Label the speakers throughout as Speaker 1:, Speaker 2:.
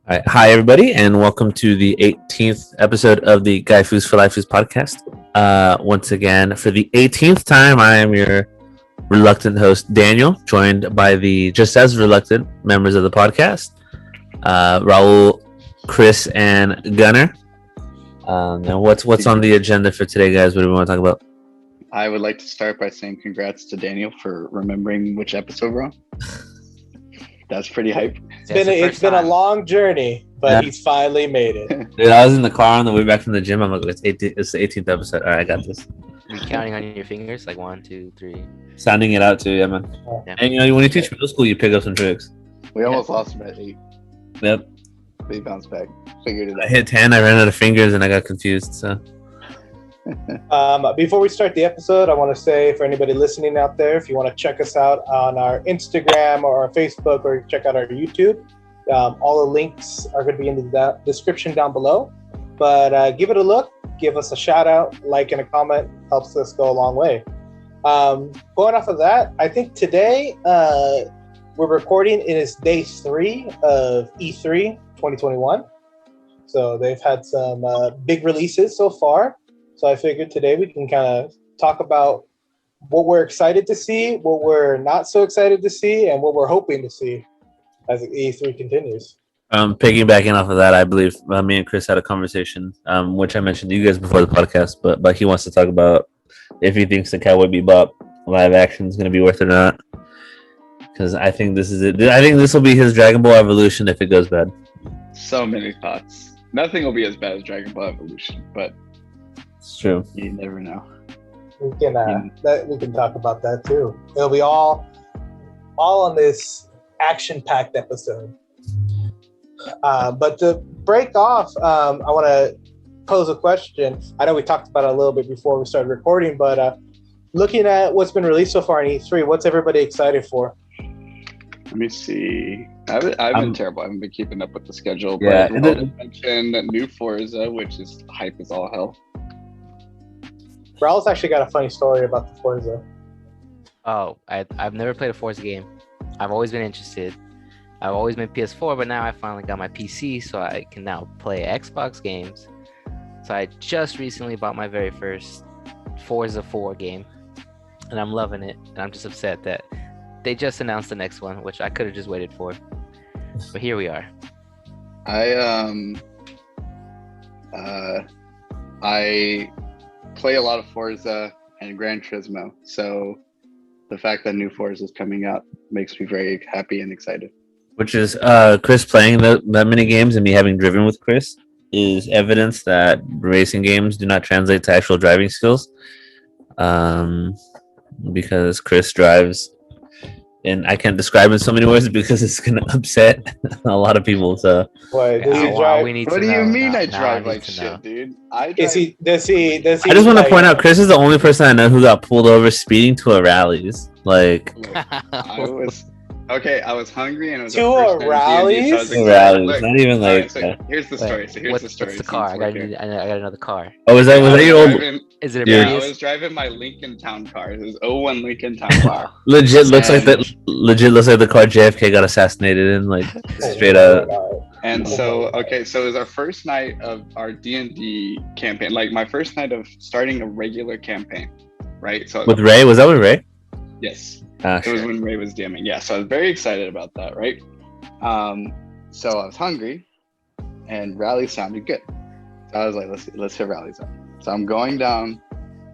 Speaker 1: All right. Hi, everybody, and welcome to the 18th episode of the Gaifus for Laifus podcast. Once again, for the 18th time, I am your reluctant host, Daniel, joined by the just as reluctant members of the podcast, Raul, Chris, and Gunner. And what's on the agenda for today, guys? What do we want to talk about?
Speaker 2: I would like to start by saying congrats to Daniel for remembering which episode we're on. That's pretty hype.
Speaker 3: It's been a long journey, but he's finally made it.
Speaker 1: Dude, I was in the car on the way back from the gym. I'm like, it's the 18th episode. All right, I got this.
Speaker 4: Are you counting on your fingers? Like 1, 2, 3.
Speaker 1: Sounding it out too, yeah, man.
Speaker 4: Yeah.
Speaker 1: And when you teach middle school, you pick up some tricks.
Speaker 2: We almost lost him at 8.
Speaker 1: Yep.
Speaker 2: We bounced back. Figured it
Speaker 1: I
Speaker 2: out.
Speaker 1: hit 10. I ran out of fingers and I got confused. So.
Speaker 3: Before we start the episode, I want to say for anybody listening out there, if you want to check us out on our Instagram or our Facebook or check out our YouTube, all the links are going to be in the description down below. But give it a look, give us a shout out, like and a comment helps us go a long way. Going off of that, I think today we're recording. It is day 3 of E3 2021. So they've had some big releases so far. So I figured today we can kind of talk about what we're excited to see, what we're not so excited to see, and what we're hoping to see as E3 continues.
Speaker 1: Piggybacking off of that, I believe me and Chris had a conversation, which I mentioned to you guys before the podcast, but he wants to talk about if he thinks the Cowboy Bebop live action is going to be worth it or not. Because I think this is it. I think this will be his Dragon Ball Evolution if it goes bad.
Speaker 2: So many thoughts. Nothing will be as bad as Dragon Ball Evolution, but
Speaker 1: it's true.
Speaker 2: You never know.
Speaker 3: We can talk about that too. It'll be all on this action-packed episode. But to break off, I want to pose a question. I know we talked about it a little bit before we started recording, but looking at what's been released so far in E3, what's everybody excited for?
Speaker 2: Let me see. I've been terrible. I haven't been keeping up with the schedule. But
Speaker 1: Yeah,
Speaker 2: I mentioned new Forza, which is hype as all hell.
Speaker 3: Raul's actually got a funny story about the Forza.
Speaker 4: Oh, I've never played a Forza game. I've always been interested. I've always been PS4, but now I finally got my PC, so I can now play Xbox games. So I just recently bought my very first Forza 4 game, and I'm loving it. And I'm just upset that they just announced the next one, which I could have just waited for. But here we are.
Speaker 2: I play a lot of Forza and Gran Turismo, so the fact that new Forza is coming out makes me very happy and excited.
Speaker 1: Which is Chris playing that many games and me having driven with Chris is evidence that racing games do not translate to actual driving skills. Because Chris drives, and I can't describe in so many words because it's gonna upset a lot of people. So
Speaker 3: Wait, does he
Speaker 4: What
Speaker 3: drive?
Speaker 2: What do you mean I drive like shit, dude? I drive.
Speaker 3: Does he?
Speaker 1: I just want to point out, Chris is the only person I know who got pulled over speeding to a rallies. Like,
Speaker 2: I was hungry and it was
Speaker 3: To a rallies?
Speaker 1: rallies, not even like.
Speaker 2: Here's the story.
Speaker 4: What's the car? I got another car.
Speaker 1: Oh, was that your old?
Speaker 4: Is it a
Speaker 1: Yeah.
Speaker 2: I
Speaker 4: Prius?
Speaker 2: was driving my Lincoln Town car. It was 01 Lincoln Town car.
Speaker 1: Legit looks like that. Legit looks like the car JFK got assassinated in. Like straight up.
Speaker 2: And so it was our first night of our D&D campaign. Like my first night of starting a regular campaign, right? So
Speaker 1: With Ray, was that with Ray?
Speaker 2: yes.
Speaker 1: Ah,
Speaker 2: It was when Ray was DMing. Yeah, so I was very excited about that, right? So I was hungry, and rally sounded good. So I was like, let's hit rallies up. So I'm going down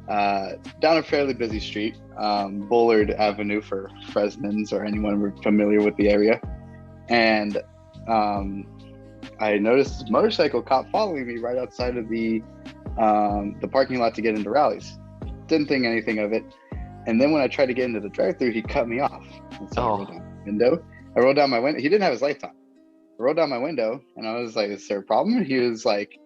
Speaker 2: a fairly busy street, Bullard Avenue for Fresnans or anyone familiar with the area, and I noticed this motorcycle cop following me right outside of the parking lot to get into rallies. Didn't think anything of it. And then when I tried to get into the drive-thru, he cut me off. And so I rolled down my window. I rolled down my window. He didn't have his lights on. I rolled down my window, and I was like, is there a problem? And he was like,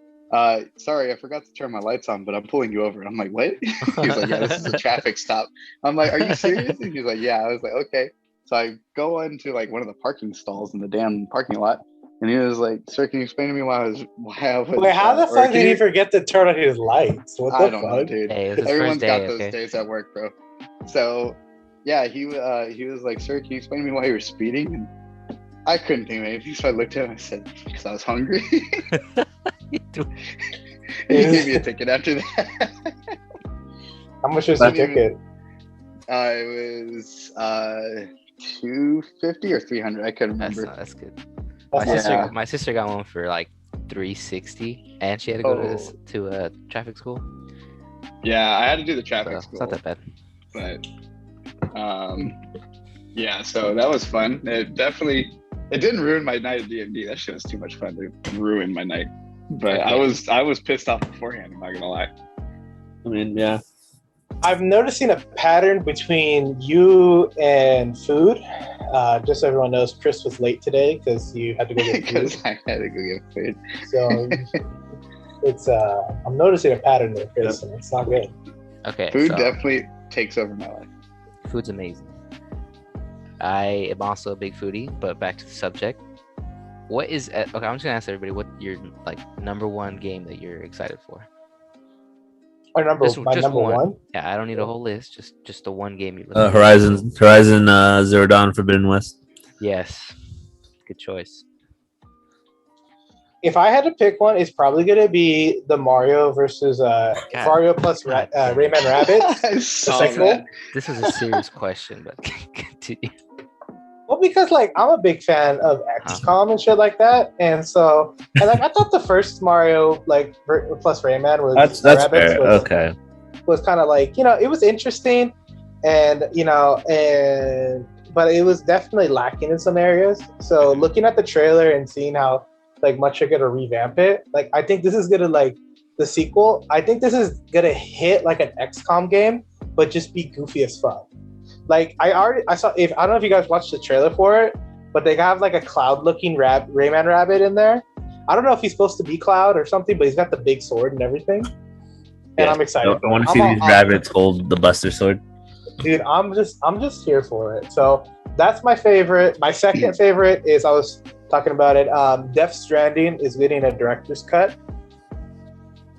Speaker 2: sorry, I forgot to turn my lights on, but I'm pulling you over. And I'm like, what? He's like, yeah, this is a traffic stop. I'm like, are you serious? And he's like, yeah. I was like, okay. So I go into like one of the parking stalls in the damn parking lot. And he was like, sir, can you explain to me why I was
Speaker 3: Wait, how the fuck did he forget to turn on his lights? What the
Speaker 2: I don't know, dude.
Speaker 4: Hey, it was his
Speaker 2: Everyone's
Speaker 4: first day,
Speaker 2: got those
Speaker 4: okay.
Speaker 2: days at work, bro. So yeah, he was like, sir, can you explain to me why you were speeding? And I couldn't think of anything, so I looked at him and I said, because I was hungry. He gave me a ticket after that.
Speaker 3: How much was the ticket?
Speaker 2: It was $250 or $300. I couldn't remember.
Speaker 4: That's good.
Speaker 3: That's
Speaker 4: My sister got one for like $360, and she had to go to a traffic school.
Speaker 2: Yeah, I had to do the traffic school.
Speaker 4: It's not that bad.
Speaker 2: But yeah, so that was fun. It didn't ruin my night at DMD. That shit was too much fun to ruin my night. But I was pissed off beforehand, I'm not gonna lie.
Speaker 1: I mean, yeah.
Speaker 3: I'm noticing a pattern between you and food. Just so everyone knows, Chris was late today because you had to go get food.
Speaker 2: Because I had to go get food.
Speaker 3: So it's I'm noticing a pattern there, Chris, and it's not good.
Speaker 4: Okay.
Speaker 2: Food definitely takes over my life.
Speaker 4: Food's amazing. I am also a big foodie, but back to the subject. What is okay? I'm just gonna ask everybody what your like number one game that you're excited for.
Speaker 3: My number one.
Speaker 4: Yeah, I don't need a whole list. Just the one game you look
Speaker 1: Horizon Zero Dawn Forbidden West.
Speaker 4: Yes, good choice.
Speaker 3: If I had to pick one, it's probably gonna be the Mario versus Mario plus Rayman Rabbids.
Speaker 2: I saw that.
Speaker 4: This is a serious question, but continue.
Speaker 3: Well, because like I'm a big fan of XCOM and shit like that, and like I thought the first Mario like plus Rayman was
Speaker 1: that's fair. Okay.
Speaker 3: Was kind of like it was interesting, and but it was definitely lacking in some areas. So looking at the trailer and seeing how like much they're gonna revamp it, like I think this is gonna like the sequel. I think this is gonna hit like an XCOM game, but just be goofy as fuck. Like I saw. I don't know if you guys watched the trailer for it, but they have like a Cloud-looking Rayman Rabbit in there. I don't know if he's supposed to be Cloud or something, but he's got the big sword and everything. And I'm excited.
Speaker 1: I want to see these rabbits hold the Buster Sword.
Speaker 3: Dude, I'm just here for it. So that's my favorite. My second favorite is I was talking about it. Death Stranding is getting a director's cut,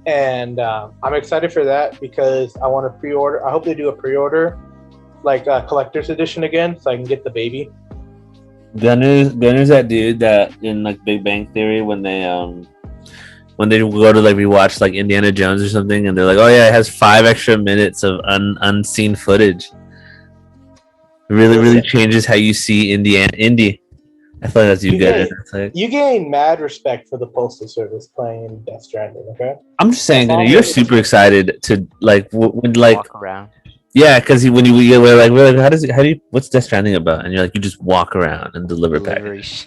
Speaker 3: and I'm excited for that because I want to pre-order. I hope they do a pre-order. Like a collector's edition again, so I can get the baby.
Speaker 1: Gunner's that dude that in like Big Bang Theory when they go to like rewatch like Indiana Jones or something, and they're like, oh yeah, it has 5 extra minutes of unseen footage. It really changes how you see Indy. I feel like that's you good.
Speaker 3: You gain mad respect for the Postal Service playing Death Stranding. Okay,
Speaker 1: I'm just saying, Gunner, you're super excited to like when like
Speaker 4: walk around.
Speaker 1: Yeah, because we're like, what's Death Stranding about? And you're like, you just walk around and deliver packages.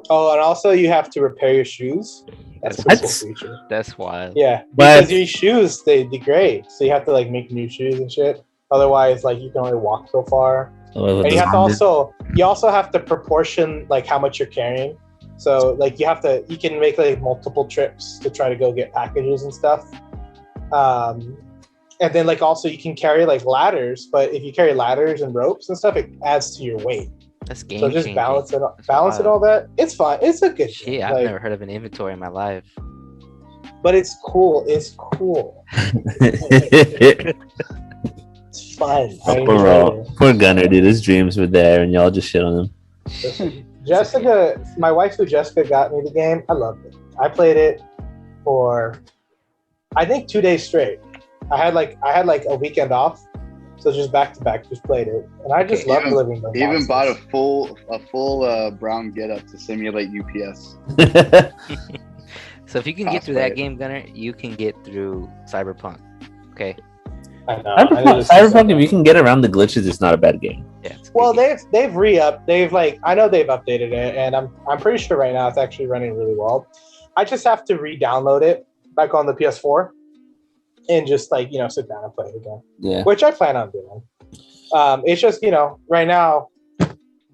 Speaker 3: Oh, and also you have to repair your shoes.
Speaker 4: That's wild.
Speaker 3: Yeah, because your shoes they degrade, so you have to like make new shoes and shit. Otherwise, like you can only walk so far. And you have to also have to proportion like how much you're carrying. So like you can make like multiple trips to try to go get packages and stuff. And then like also you can carry like ladders, but if you carry ladders and ropes and stuff, it adds to your weight.
Speaker 4: That's game.
Speaker 3: So just balance it all that. It's fun. It's a good
Speaker 4: shit. Yeah, I've never heard of an inventory in my life.
Speaker 3: But it's cool. It's cool. It's fun.
Speaker 1: Poor Gunner, dude. His dreams were there, and y'all just shit on him.
Speaker 3: Jessica, my wife, Jessica, got me the game. I loved it. I played it for, I think, 2 days straight. I had like a weekend off, so just back to back, just played it, and I just love living those.
Speaker 2: He even bought a full brown getup to simulate UPS.
Speaker 4: So if you can get through that game, Gunner, you can get through Cyberpunk. Okay.
Speaker 3: I know.
Speaker 1: Cyberpunk, if you can get around the glitches, it's not a bad game.
Speaker 4: Yeah.
Speaker 3: Well, they've re-upped. I know they've updated it, and I'm pretty sure right now it's actually running really well. I just have to re-download it back on the PS4. And just like sit down and play it again. Yeah. Which I plan on doing. It's just right now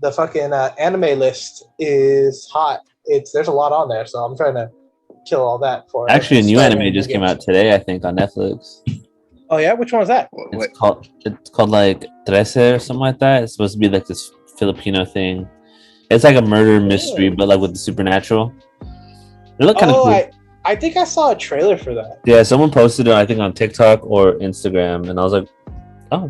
Speaker 3: the fucking anime list is hot. There's a lot on there, so I'm trying to kill all that for.
Speaker 1: Actually, a new anime just came out today, I think, on Netflix.
Speaker 3: Oh yeah, which one was that?
Speaker 1: It's called like Trece or something like that. It's supposed to be like this Filipino thing. It's like a murder mystery, but like with the supernatural. It looked kind of cool.
Speaker 3: I think I saw a trailer for that.
Speaker 1: Yeah, someone posted it, I think, on TikTok or Instagram, and I was like, oh.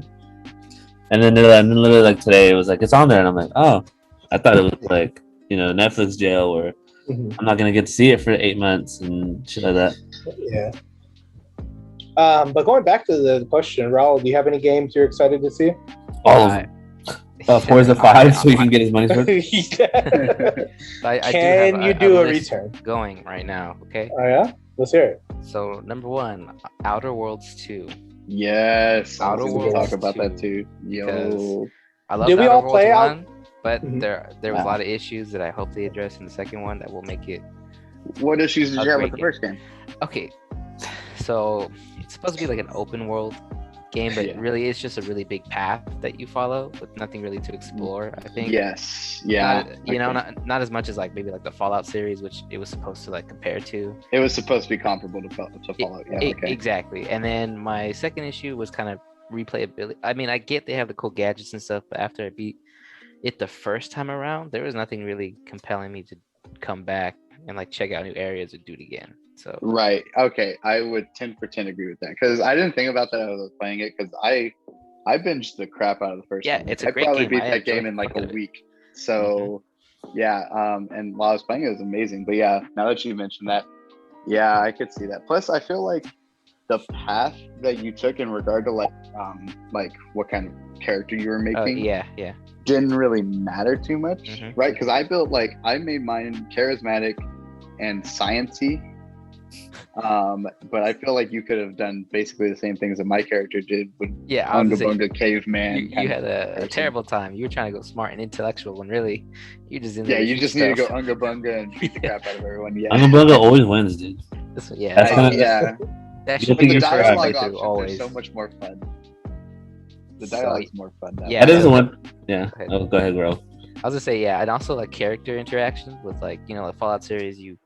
Speaker 1: And then literally like today, it was like, it's on there, and I'm like, oh. I thought it was like Netflix jail where
Speaker 3: Mhm.
Speaker 1: I'm not gonna get to see it for 8 months and shit like that.
Speaker 3: Yeah. But going back to the question, Raul, do you have any games you're excited to see?
Speaker 1: All of them. Forza 5, so you can get his money's worth.
Speaker 4: I
Speaker 3: Can you do a return
Speaker 4: going right now? Okay.
Speaker 3: Oh yeah, let's hear it.
Speaker 4: So number 1, Outer Worlds 2.
Speaker 2: Yes, I was
Speaker 4: Outer
Speaker 2: going to
Speaker 4: Worlds
Speaker 2: talk about
Speaker 4: 2,
Speaker 2: that too. Yo,
Speaker 4: I love
Speaker 3: Did we
Speaker 4: Outer
Speaker 3: all
Speaker 4: Worlds
Speaker 3: play out?
Speaker 4: 1, but
Speaker 3: Mhm.
Speaker 4: there was a lot of issues that I hope they address in the second one that will make it.
Speaker 2: what issues did you have with the
Speaker 4: Great
Speaker 2: first game?
Speaker 4: Okay, so it's supposed to be like an open world game, but
Speaker 2: Yeah.
Speaker 4: really it's just a really big path that you follow with nothing really to explore. I think.
Speaker 2: Yes, yeah.
Speaker 4: Not as much as like maybe like the Fallout series, which it was supposed to like compare to.
Speaker 2: It was supposed to be comparable to Fallout. Yeah, okay.
Speaker 4: Exactly. And then my second issue was kind of replayability. I mean, I get they have the cool gadgets and stuff, but after I beat it the first time around, there was nothing really compelling me to come back and like check out new areas or do it again. So
Speaker 2: Right. Okay. I would 10 for 10 agree with that because I didn't think about that as I was playing it because I binged the crap out of the first
Speaker 4: Yeah,
Speaker 2: one.
Speaker 4: it's a
Speaker 2: I
Speaker 4: great
Speaker 2: probably
Speaker 4: game.
Speaker 2: beat
Speaker 4: I
Speaker 2: that game
Speaker 4: enjoyed
Speaker 2: in
Speaker 4: the
Speaker 2: like
Speaker 4: fuck
Speaker 2: a
Speaker 4: out of it.
Speaker 2: week. So yeah, and while I was playing it was amazing. But yeah, now that you mentioned that, yeah, I could see that. Plus I feel like the path that you took in regard to like what kind of character you were making
Speaker 4: yeah.
Speaker 2: didn't really matter too much,
Speaker 4: Mhm.
Speaker 2: right? Because I made mine charismatic and sciencey. But I feel like you could have done basically the same things that my character did with
Speaker 4: Yeah, I was
Speaker 2: Unga
Speaker 4: gonna say,
Speaker 2: Bunga caveman.
Speaker 4: you had a terrible time. You were trying to go smart and intellectual when really you just didn't.
Speaker 2: Yeah, you just need to go Unga Bunga and beat the crap out of everyone. Yeah,
Speaker 1: Unga Bunga always wins, dude.
Speaker 4: Yeah,
Speaker 1: That's kinda-
Speaker 2: yeah.
Speaker 4: that
Speaker 1: You
Speaker 4: should
Speaker 1: think
Speaker 2: But
Speaker 4: be
Speaker 2: the
Speaker 1: you're
Speaker 4: your first
Speaker 2: dialogue
Speaker 4: playthrough
Speaker 2: options
Speaker 4: always.
Speaker 2: are so much more fun. The
Speaker 4: So,
Speaker 2: dialogue's more fun now.
Speaker 4: yeah,
Speaker 1: That is the
Speaker 4: yeah.
Speaker 1: one. Yeah.
Speaker 4: Go ahead.
Speaker 1: Oh, go ahead, girl.
Speaker 4: I was gonna say, yeah, and also like character interaction with like like Fallout series, you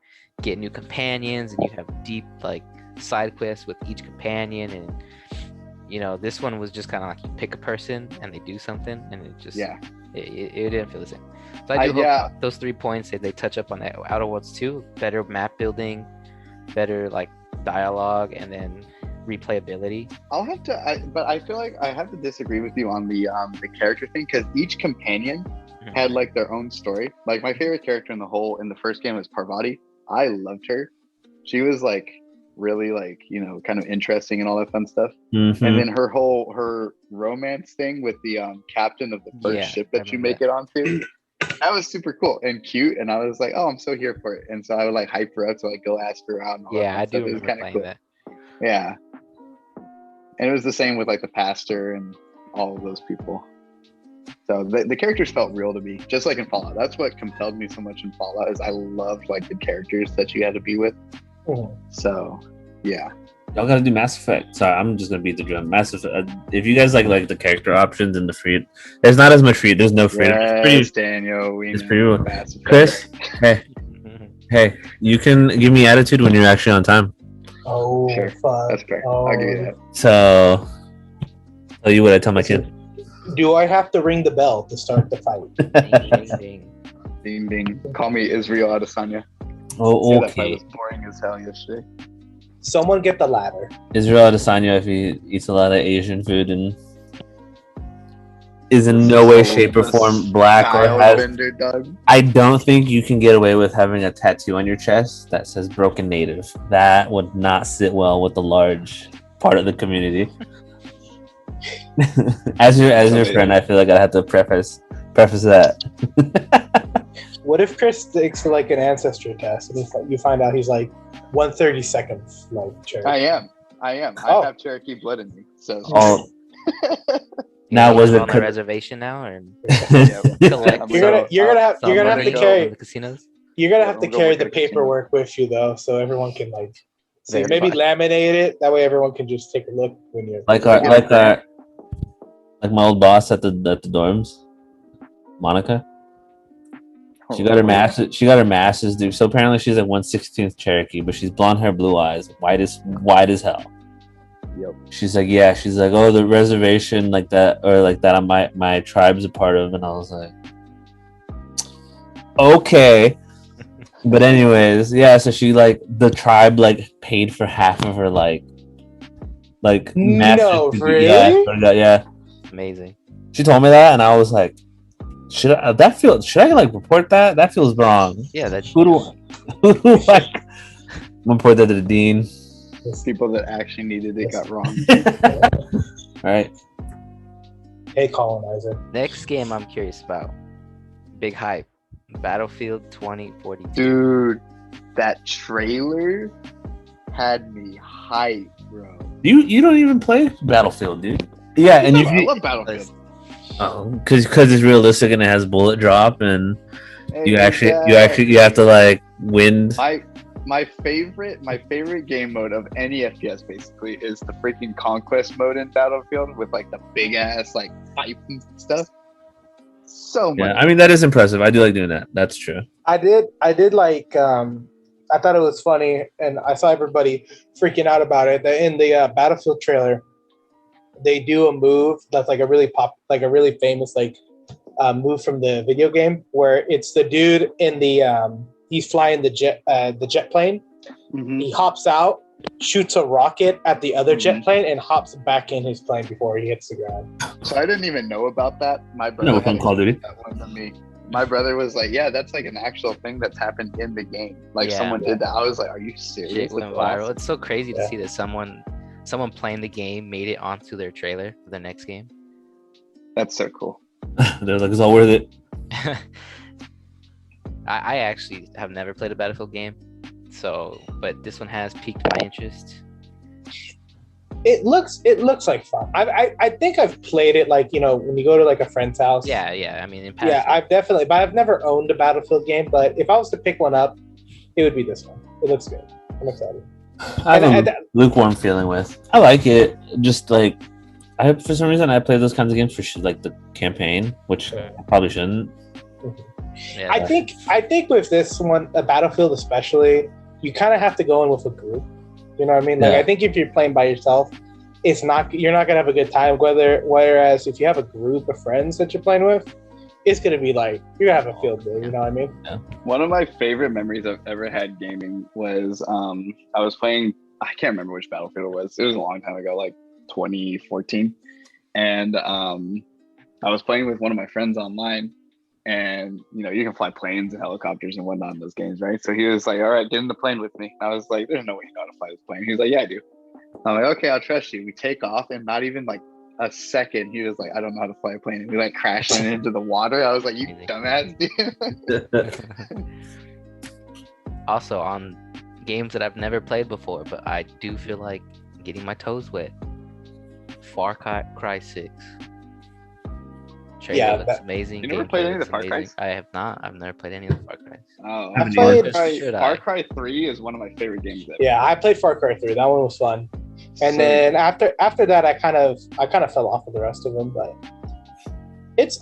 Speaker 4: get new companions and you have deep like side quests with each companion, and this one was just kind of like you pick a person and they do something, and it just it didn't feel the same. So I do hope those 3 points that they touch up on that Outer Worlds 2, better map building, better like dialogue, and then replayability.
Speaker 2: I'll have to, but I feel like I have to disagree with you on the character thing because each companion had like their own story. Like my favorite character in the first game was Parvati. I loved her. She was like really like kind of interesting and all that fun stuff.
Speaker 1: Mm-hmm.
Speaker 2: And then her romance thing with the captain of the first ship that you make it onto. That was super cool and cute, and I was like, "Oh, I'm so here for it." And so I would like hype her up to like go ask her out. And all
Speaker 4: Yeah,
Speaker 2: that
Speaker 4: I do
Speaker 2: stuff. It was
Speaker 4: remember
Speaker 2: kind of
Speaker 4: playing
Speaker 2: cool.
Speaker 4: that.
Speaker 2: Yeah, and it was the same with like the pastor and all of those people. So the characters felt real to me, just like in Fallout. That's what compelled me so much in Fallout is I loved like the characters that you had to be with.
Speaker 3: Mhm.
Speaker 2: So yeah.
Speaker 1: Y'all gotta do Mass Effect. Sorry, I'm just gonna beat the drum. Mass Effect. If you guys like the character options and the free, there's not as much free. There's no freedom.
Speaker 2: Yes, Daniel.
Speaker 1: It's pretty. Chris, hey, you can give me attitude when you're actually on time.
Speaker 3: Oh,
Speaker 2: Sure.
Speaker 3: fuck.
Speaker 2: That's fair.
Speaker 3: Oh.
Speaker 2: I'll give you that.
Speaker 1: So, tell you what I tell my kid.
Speaker 3: Do I have to ring the bell to start the fight?
Speaker 4: Ding, ding.
Speaker 2: Ding ding. Call me Israel Adesanya.
Speaker 1: Oh,
Speaker 2: That fight
Speaker 1: okay.
Speaker 2: was boring as hell yesterday.
Speaker 3: Someone get the ladder.
Speaker 1: Israel Adesanya, if he eats a lot of Asian food and is in no way, shape, or form black or has.
Speaker 2: Bender, dog.
Speaker 1: I don't think you can get away with having a tattoo on your chest that says "Broken Native." That would not sit well with the large part of the community. as your friend, I feel like I have to preface that.
Speaker 3: What if Chris takes like an ancestry test and you find out he's like 1/32 like Cherokee?
Speaker 2: I am.
Speaker 3: Oh.
Speaker 2: I have Cherokee blood in me. So
Speaker 1: Oh, now was it
Speaker 4: on the reservation now, or
Speaker 3: You're gonna have to carry
Speaker 4: the casinos?
Speaker 3: You're gonna have to
Speaker 2: We'll go
Speaker 3: carry
Speaker 2: work
Speaker 3: the
Speaker 2: at a casino.
Speaker 3: paperwork with you though, so everyone can like see.
Speaker 4: Verify.
Speaker 3: Maybe laminate it. That way, everyone can just take a look when you're
Speaker 1: like my old boss at the dorms, Monica. She got her masters, dude. So apparently she's like 1/16 Cherokee, but she's blonde hair, blue eyes, white as hell.
Speaker 2: Yep.
Speaker 1: She's like, oh, the reservation like that, or like that my tribe's a part of, and I was like, okay. But anyways, yeah, so she like the tribe like paid for half of her like
Speaker 3: No,
Speaker 1: master's
Speaker 3: really?
Speaker 1: degree. Yeah.
Speaker 4: Amazing.
Speaker 1: She told me that, and I was like, Should I like report that? That feels wrong.
Speaker 4: Yeah, that's
Speaker 1: Who do like report that to the dean?
Speaker 2: People that actually needed it got wrong.
Speaker 1: All right.
Speaker 3: Hey, colonizer.
Speaker 4: next game I'm curious about. Big hype. Battlefield 2042.
Speaker 2: Dude, that trailer had me hyped, bro.
Speaker 1: You don't even play Battlefield, dude. Yeah, and
Speaker 2: I love Battlefield.
Speaker 1: because it's realistic and it has bullet drop and you have to like win.
Speaker 2: My favorite game mode of any FPS basically is the freaking conquest mode in Battlefield with like the big ass like pipe and stuff. So much.
Speaker 1: Yeah, I mean that is impressive. I do like doing that. That's true.
Speaker 3: I did like I thought it was funny, and I saw everybody freaking out about it. That in the Battlefield trailer, they do a move that's like a really famous like move from the video game, where it's the dude in the he's flying the jet plane.
Speaker 2: Mm-hmm.
Speaker 3: He hops out, shoots a rocket at the other jet plane, and hops back in his plane before he hits the ground.
Speaker 2: So I didn't even know about that. My brother
Speaker 1: No, Call of Duty.
Speaker 2: that one to me. My brother was like, "Yeah, that's like an actual thing that's happened in the game. Like someone did that." I was like, "Are you serious?"
Speaker 4: Shit went viral. It's so crazy to
Speaker 3: Yeah.
Speaker 4: see that someone playing the game made it onto their trailer for the next game.
Speaker 2: That's so cool.
Speaker 1: They're like, it's all worth it.
Speaker 4: I actually have never played a Battlefield game, but this one has piqued my interest.
Speaker 3: It looks like fun. I think I've played it, like, you know, when you go to like a friend's house.
Speaker 4: Yeah. I mean, in past
Speaker 3: Yeah, I've never owned a Battlefield game, but if I was to pick one up, it would be this one. It looks good. I'm excited.
Speaker 1: I have a lukewarm feeling with. I like it. Just like for some reason I play those kinds of games for like the campaign, which I probably shouldn't.
Speaker 4: Yeah,
Speaker 3: I think with this one, a Battlefield especially, you kind of have to go in with a group. You know what I mean? Like,
Speaker 1: Yeah.
Speaker 3: I think if you're playing by yourself, you're not gonna have a good time. Whereas if you have a group of friends that you're playing with, it's gonna be like you're gonna have a field day. You know what I mean?
Speaker 2: One of my favorite memories I've ever had gaming was I was playing. I can't remember which Battlefield it was. It was a long time ago, like 2014, and I was playing with one of my friends online. And you know, you can fly planes and helicopters and whatnot in those games, right? So he was like, "All right, get in the plane with me." And I was like, "There's no way you know how to fly this plane." He was like, "Yeah, I do." I'm like, "Okay, I'll trust you." We take off, and not even like a second, he was like, "I don't know how to fly a plane." And we like crashed into the water. I was like, "You dumbass, dude."
Speaker 4: Also, on games that I've never played before, but I do feel like getting my toes wet. Far Cry 6. Trailer looks amazing.
Speaker 2: You never played any of the Far Cry's?
Speaker 4: I have not. I've never played any of the Far Cry's.
Speaker 2: Oh,
Speaker 3: I played
Speaker 2: Far Cry 3 is one of my favorite games ever.
Speaker 3: Yeah, I played Far Cry 3. That one was fun. And then after that, I kind of fell off with the rest of them. But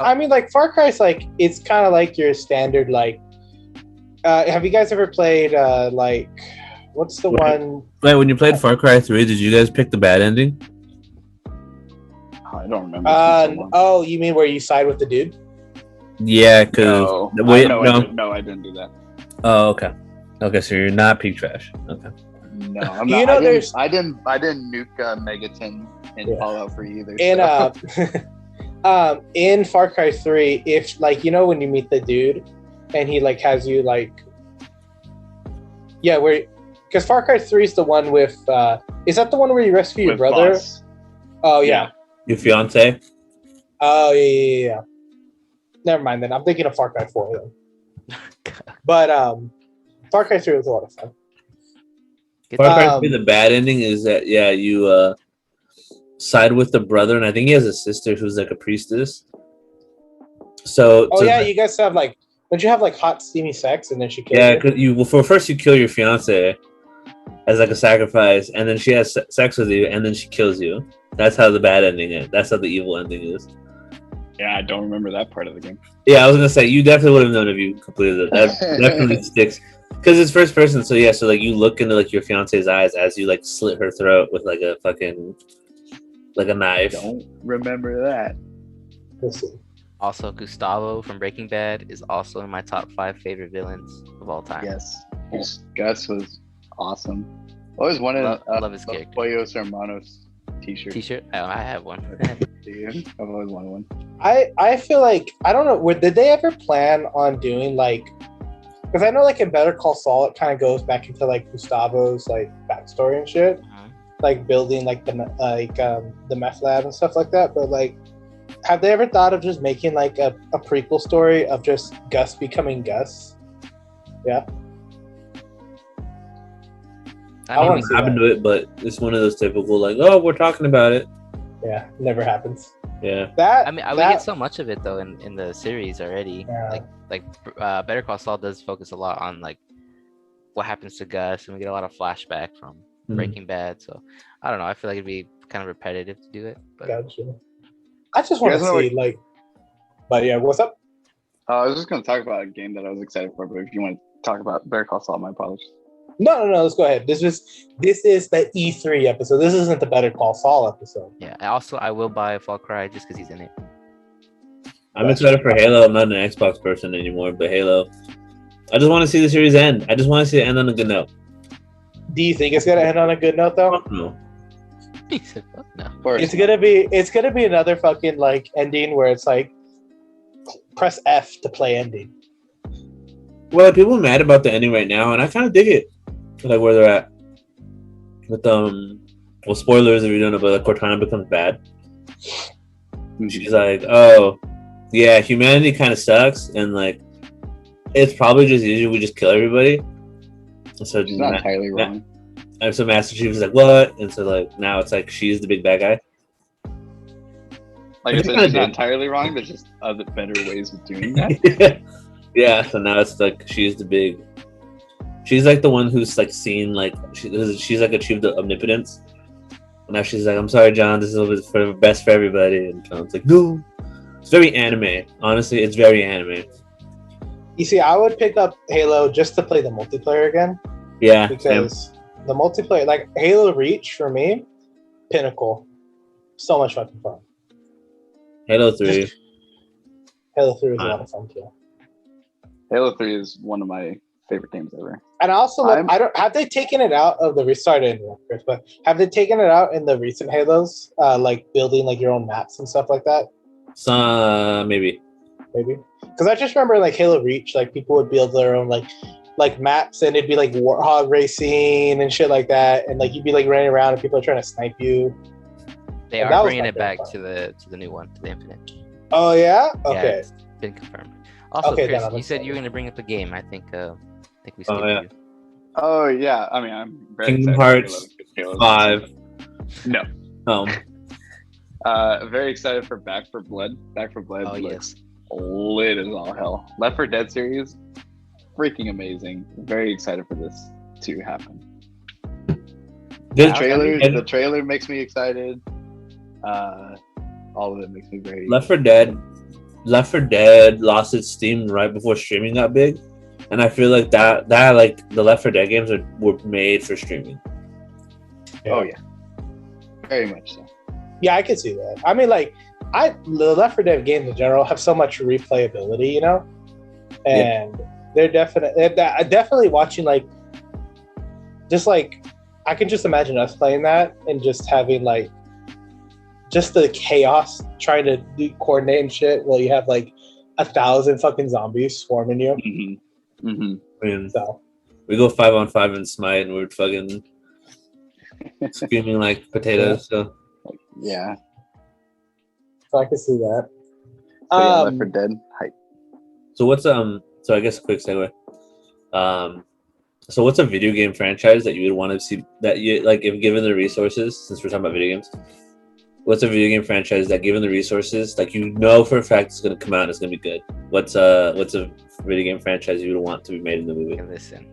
Speaker 3: I mean, like Far Cry's like it's kind of like your standard like. Have you guys ever played like what's the one?
Speaker 1: Wait, when you played Far Cry 3, did you guys pick the bad ending?
Speaker 2: I don't remember.
Speaker 3: Oh, you mean where you side with the dude?
Speaker 1: Yeah, because
Speaker 2: no, I didn't do that.
Speaker 1: Oh, okay. Okay, so you're not peak trash. Okay.
Speaker 2: No, I'm not. I didn't nuke Megaton in Fallout 3 either.
Speaker 3: And in Far Cry 3, if like you know when you meet the dude, and he like has you like, because Far Cry 3 is the one with is that the one where you rescue your brother?
Speaker 2: Boss.
Speaker 3: Oh yeah.
Speaker 1: Your fiance?
Speaker 3: Oh yeah. Never mind then. I'm thinking of Far Cry 4 then. But Far Cry 3 was a lot of fun.
Speaker 1: Far Cry 3, the bad ending is that you side with the brother, and I think he has a sister who's like a priestess. So
Speaker 3: you guys have like, don't you have like hot steamy sex and then she kills you?
Speaker 1: Yeah, because first you kill your fiance as like a sacrifice, and then she has sex with you, and then she kills you. That's how the bad ending is. That's how the evil ending is.
Speaker 2: Yeah, I don't remember that part of the game.
Speaker 1: Yeah, I was gonna say you definitely would have known if you completed it. That definitely sticks because it's first person. So yeah, so like you look into like your fiance's eyes as you like slit her throat with like a fucking like a knife.
Speaker 2: Don't remember that.
Speaker 4: Also, Gustavo from Breaking Bad is also in my top 5 favorite villains of all time.
Speaker 2: Yes, Gus was awesome. I always wanted
Speaker 4: love his character.
Speaker 2: Pollos Hermanos T-shirt.
Speaker 4: T-shirt. Oh, I have one.
Speaker 2: Do you? I've always wanted one.
Speaker 3: I feel like I don't know. Did they ever plan on doing like? Because I know like in Better Call Saul, it kind of goes back into like Gustavo's like backstory and shit, like building like the meth lab and stuff like that. But like, have they ever thought of just making like a prequel story of just Gus becoming Gus? Yeah.
Speaker 1: I want to happen to it, but it's one of those typical like, oh, we're talking about it.
Speaker 3: Yeah, never happens.
Speaker 1: Yeah.
Speaker 4: We get so much of it though in the series already. Yeah. Better Call Saul does focus a lot on like what happens to Gus, and we get a lot of flashback from Breaking Bad. So I don't know. I feel like it'd be kind of repetitive to do it. But
Speaker 3: gotcha. I just want to see like, but yeah, what's up?
Speaker 2: I was just going to talk about a game that I was excited for, but if you want to talk about Better Call Saul, my apologies.
Speaker 3: No. Let's go ahead. This is the E3 episode. This isn't the Better Call Saul episode.
Speaker 4: Yeah. Also, I will buy Far Cry just because he's in it.
Speaker 1: I'm excited for Halo. I'm not an Xbox person anymore, but Halo. I just want to see the series end. I just want to see it end on a good note.
Speaker 3: Do you think it's gonna end on a good note though?
Speaker 1: No.
Speaker 4: He said, "Fuck no."
Speaker 3: It's gonna be another fucking like ending where it's like press F to play ending.
Speaker 1: Well, people are mad about the ending right now, and I kind of dig it. Like where they're at with well, spoilers if you don't know, but like Cortana becomes bad. And she's like, "Oh, yeah, humanity kind of sucks, and like it's probably just easier we just kill everybody." So
Speaker 2: she's not entirely wrong.
Speaker 1: And so Master Chief is like, "What?" And so like now it's like she's the big bad guy.
Speaker 2: Like I said, she's not entirely wrong. There's just other better ways of doing that.
Speaker 1: Yeah. So now it's like she's the big. She's like the one who's like seen like she's like achieved the omnipotence. And now she's like, "I'm sorry, John. This is for the best for everybody." And John's like, "No." It's very anime. Honestly, it's very anime.
Speaker 3: You see, I would pick up Halo just to play the multiplayer again.
Speaker 1: Yeah.
Speaker 3: Because the multiplayer, like Halo Reach for me, pinnacle. So much fucking fun.
Speaker 1: Halo 3.
Speaker 3: Halo 3 is a lot of fun too.
Speaker 2: Halo 3 is one of my favorite games ever.
Speaker 3: And I also have they taken it out of the Chris, but have they taken it out in the recent Halos? Like building like your own maps and stuff like that?
Speaker 1: Maybe.
Speaker 3: Because I just remember like Halo Reach, like people would build their own like maps, and it'd be like Warthog racing and shit like that, and like you'd be like running around and people are trying to snipe you.
Speaker 4: They are bringing it back to the new one, to the Infinite.
Speaker 3: Oh yeah? Okay.
Speaker 4: Yeah, it's been confirmed. Also, okay, Chris, you said you were going to bring up a game. I think we skipped you.
Speaker 2: Oh yeah. I mean, I'm very
Speaker 1: Kingdom Hearts 5.
Speaker 2: No. Very excited for Back for Blood. Back for Blood looks lit as all hell. Left 4 Dead series, freaking amazing. Very excited for this to happen. The trailer makes me excited. All of it makes me very.
Speaker 1: Left 4 Dead lost its steam right before streaming got big, and I feel like that like the Left 4 Dead games were made for streaming.
Speaker 2: Yeah. Oh yeah, very much so.
Speaker 3: Yeah, I can see that. I mean, like, the Left 4 Dead games in general have so much replayability, you know, and they're definitely watching like, just like, I can just imagine us playing that and just having like, just the chaos trying to coordinate and shit while you have like 1,000 fucking zombies swarming you.
Speaker 2: Mm-hmm. Mm-hmm.
Speaker 1: I mean, so we go 5-on-5 in Smite, and we're fucking screaming like potatoes. So.
Speaker 2: Yeah.
Speaker 3: So I can see that.
Speaker 2: So Left 4 Dead hype.
Speaker 1: So what's So I guess a quick segue. So what's a video game franchise that you would want to see that you like if given the resources? Since we're talking about video games, what's a video game franchise that given the resources, like you know for a fact it's going to come out and it's going to be good? What's a video game franchise you would want to be made in the movie?
Speaker 4: Listen,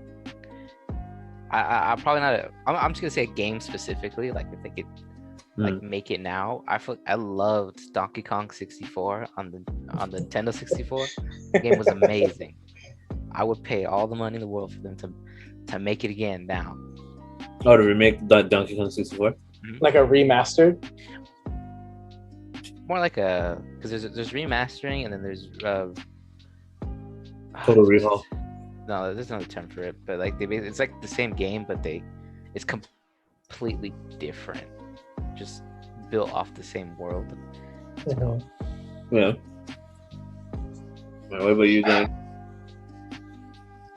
Speaker 4: I'm probably not. I'm just gonna say a game specifically. Like if they could. Like make it now. I loved Donkey Kong 64 on the Nintendo 64. The game was amazing. I would pay all the money in the world for them to make it again now.
Speaker 1: Oh, to remake Donkey Kong 64?
Speaker 3: Mm-hmm. Like a remastered?
Speaker 4: More like because there's remastering and then there's
Speaker 1: total rehaul.
Speaker 4: No, there's another term for it, but like it's like the same game, but it's completely different. Just built off the same world.
Speaker 3: Mhm.
Speaker 1: Yeah. What about you, Dan?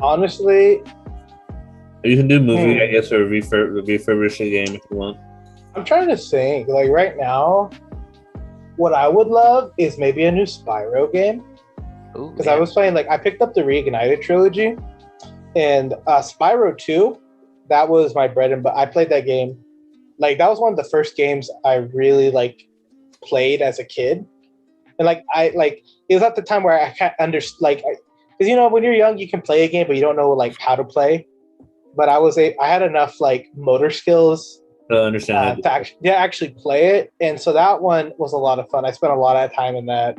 Speaker 3: Honestly,
Speaker 1: You can do movie, I guess, or refurbish a game if you want.
Speaker 3: I'm trying to think. Like right now, what I would love is maybe a new Spyro game. Because I was playing, I picked up the Reignited trilogy, and Spyro 2, that was my bread and butter. I played that game. That was one of the first games I really played as a kid, and it was at the time where I can't understand, because when you're young you can play a game but you don't know how to play. But I had enough motor skills
Speaker 1: to understand
Speaker 3: to actually play it, and so that one was a lot of fun. I spent a lot of time in that.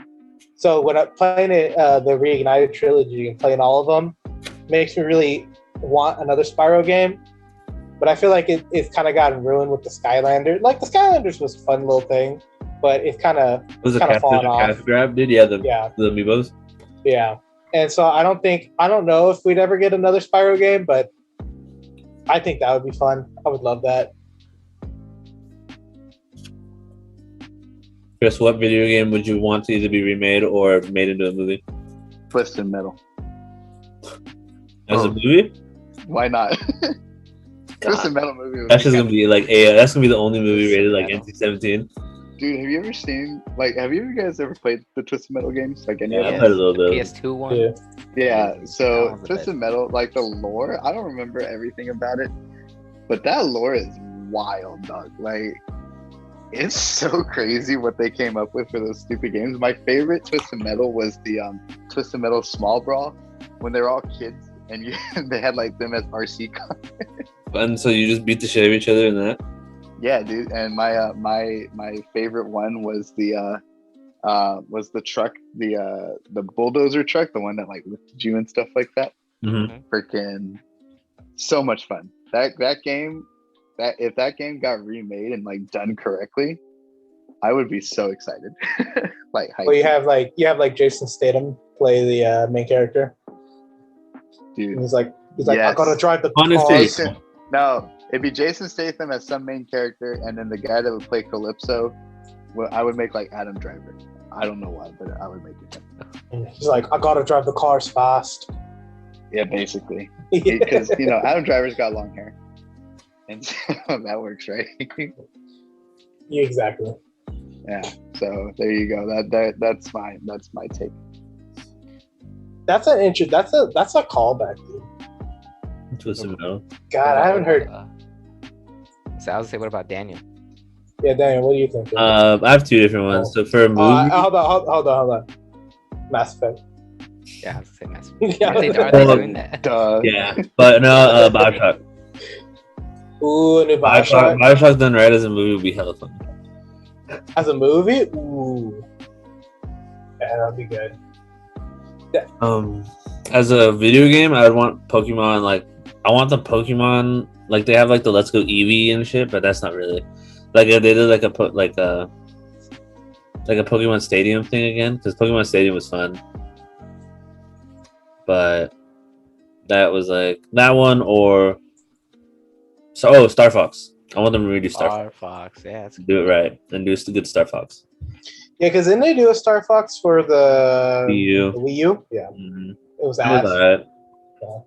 Speaker 3: So when I'm playing it, the Reignited trilogy and playing all of them makes me really want another Spyro game. But I feel like it's kind of gotten ruined with the Skylander. The Skylanders was a fun little thing, but it's kind of fallen off.
Speaker 1: Cash grab, dude? Yeah, the amiibos.
Speaker 3: Yeah, and so I don't know if we'd ever get another Spyro game, but I think that would be fun. I would love that.
Speaker 1: Chris, what video game would you want to either be remade or made into a movie?
Speaker 2: Twisted Metal.
Speaker 1: As a movie?
Speaker 2: Why not? Twisted Metal movie.
Speaker 1: That's just gonna be that's gonna be the only movie rated NC-17.
Speaker 2: Dude, have you ever seen have you guys ever played the Twisted Metal games? Any
Speaker 1: I played a little bit.
Speaker 4: PS2 one.
Speaker 2: Yeah. So Twisted Metal, the lore, I don't remember everything about it, but that lore is wild, dog. It's so crazy what they came up with for those stupid games. My favorite Twisted Metal was the Twisted Metal Small Brawl, when they were all kids and they had them as RC cars.
Speaker 1: And so you just beat the shit out of each other in that?
Speaker 2: Yeah, dude. And my favorite one was the truck, the bulldozer truck, the one that lifted you and stuff like that.
Speaker 1: Mm-hmm.
Speaker 2: Freaking so much fun. That game. If that game got remade and done correctly, I would be so excited.
Speaker 3: Well, you have Jason Statham play the main character.
Speaker 2: Dude,
Speaker 3: and he's like, yes. I gotta drive the car.
Speaker 2: No, it'd be Jason Statham as some main character, and then the guy that would play Calypso, I would make Adam Driver. I don't know why, but I would make it him.
Speaker 3: He's like, I gotta drive the cars fast.
Speaker 2: Yeah, basically, because Adam Driver's got long hair. And so that works, right?
Speaker 3: Yeah, exactly.
Speaker 2: Yeah. So there you go. That's my take.
Speaker 3: That's a callback, dude.
Speaker 1: Twisted Metal.
Speaker 3: God, I haven't heard.
Speaker 4: So I was say, what about Daniel?
Speaker 3: Yeah, Daniel, what do you think?
Speaker 1: I have two different ones. So for a movie,
Speaker 3: hold on. Mass Effect.
Speaker 4: Yeah, I was say Mass Effect. Are they doing that?
Speaker 1: Yeah, but no, Bioshock.
Speaker 3: Ooh, a new Bioshock.
Speaker 1: Bioshock done right as a movie would be hella fun.
Speaker 3: As a movie? Ooh. Yeah, that'd be good.
Speaker 1: As a video game, I would want Pokemon, I want the Pokemon, they have the Let's Go Eevee and shit, but that's not really. If they did a Pokemon Stadium thing again, because Pokemon Stadium was fun. But that was that one or Star Fox. I want them to redo Star
Speaker 4: Fox. Yeah,
Speaker 1: do it right and do a good Star Fox.
Speaker 3: Yeah, because didn't they do a Star Fox for the Wii U? Yeah,
Speaker 1: mm-hmm.
Speaker 3: It was ass.
Speaker 1: Right.
Speaker 3: Yeah.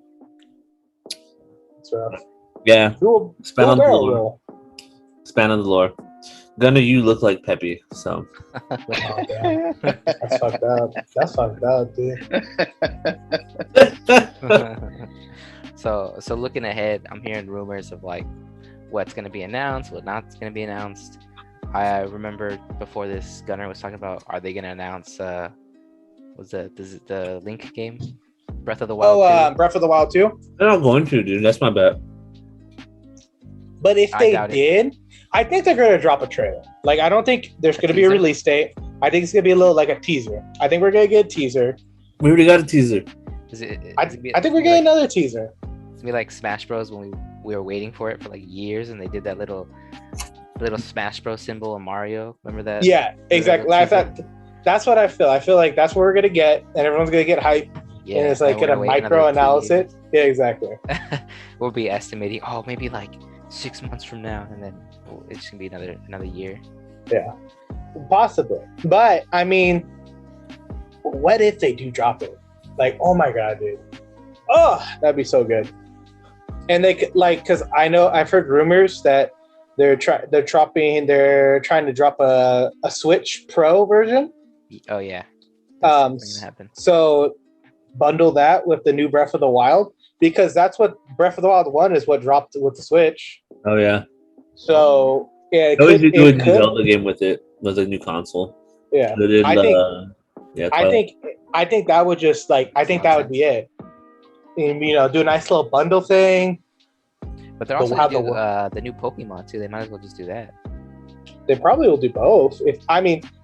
Speaker 3: That's rough.
Speaker 1: Yeah.
Speaker 3: Expand on the lore.
Speaker 1: Expand on the lore. Gunnar, you look like Peppy, so.
Speaker 3: Oh, damn. That's fucked up, dude.
Speaker 4: So looking ahead, I'm hearing rumors of what's going to be announced, what not going to be announced. I remember before this, Gunnar was talking about, are they going to announce the Link game, Breath of the Wild 2?
Speaker 3: Breath of the Wild 2?
Speaker 1: They're not going to, dude. That's my bet.
Speaker 3: But if they did, I think they're going to drop a trailer. I don't think there's going to be a release date. I think it's going to be a little a teaser. I think we're going to get a teaser.
Speaker 1: We already got a teaser.
Speaker 3: I think we're getting another teaser.
Speaker 4: It's going to be like Smash Bros. When we were waiting for it for years, and they did that little Smash Bros. Symbol of Mario. Remember that?
Speaker 3: Yeah, exactly. That's what I feel. I feel like that's what we're going to get, and everyone's going to get hyped. Yeah, and it's going to micro-analyze it. Yeah, exactly.
Speaker 4: We'll be estimating, maybe 6 months from now, and then it's gonna be another year.
Speaker 3: Yeah, possibly. But I mean, what if they do drop it? Like, oh my god, dude! Oh, that'd be so good. And they could like, because I know I've heard rumors that they're trying to drop a Switch Pro version.
Speaker 4: Oh yeah.
Speaker 3: Um,
Speaker 4: That's gonna happen.
Speaker 3: so bundle that with the new Breath of the Wild, because that's what Breath of the Wild 1 is what dropped with the Switch.
Speaker 1: Oh yeah.
Speaker 3: So yeah,
Speaker 1: They always do a new Zelda game with it, with a new console.
Speaker 3: Yeah,
Speaker 1: They did,
Speaker 3: I think I think that would just like I think that would be it. And, do a nice little bundle thing.
Speaker 4: But they're also gonna do the new Pokemon too. They might as well just do that.
Speaker 3: They probably will do both.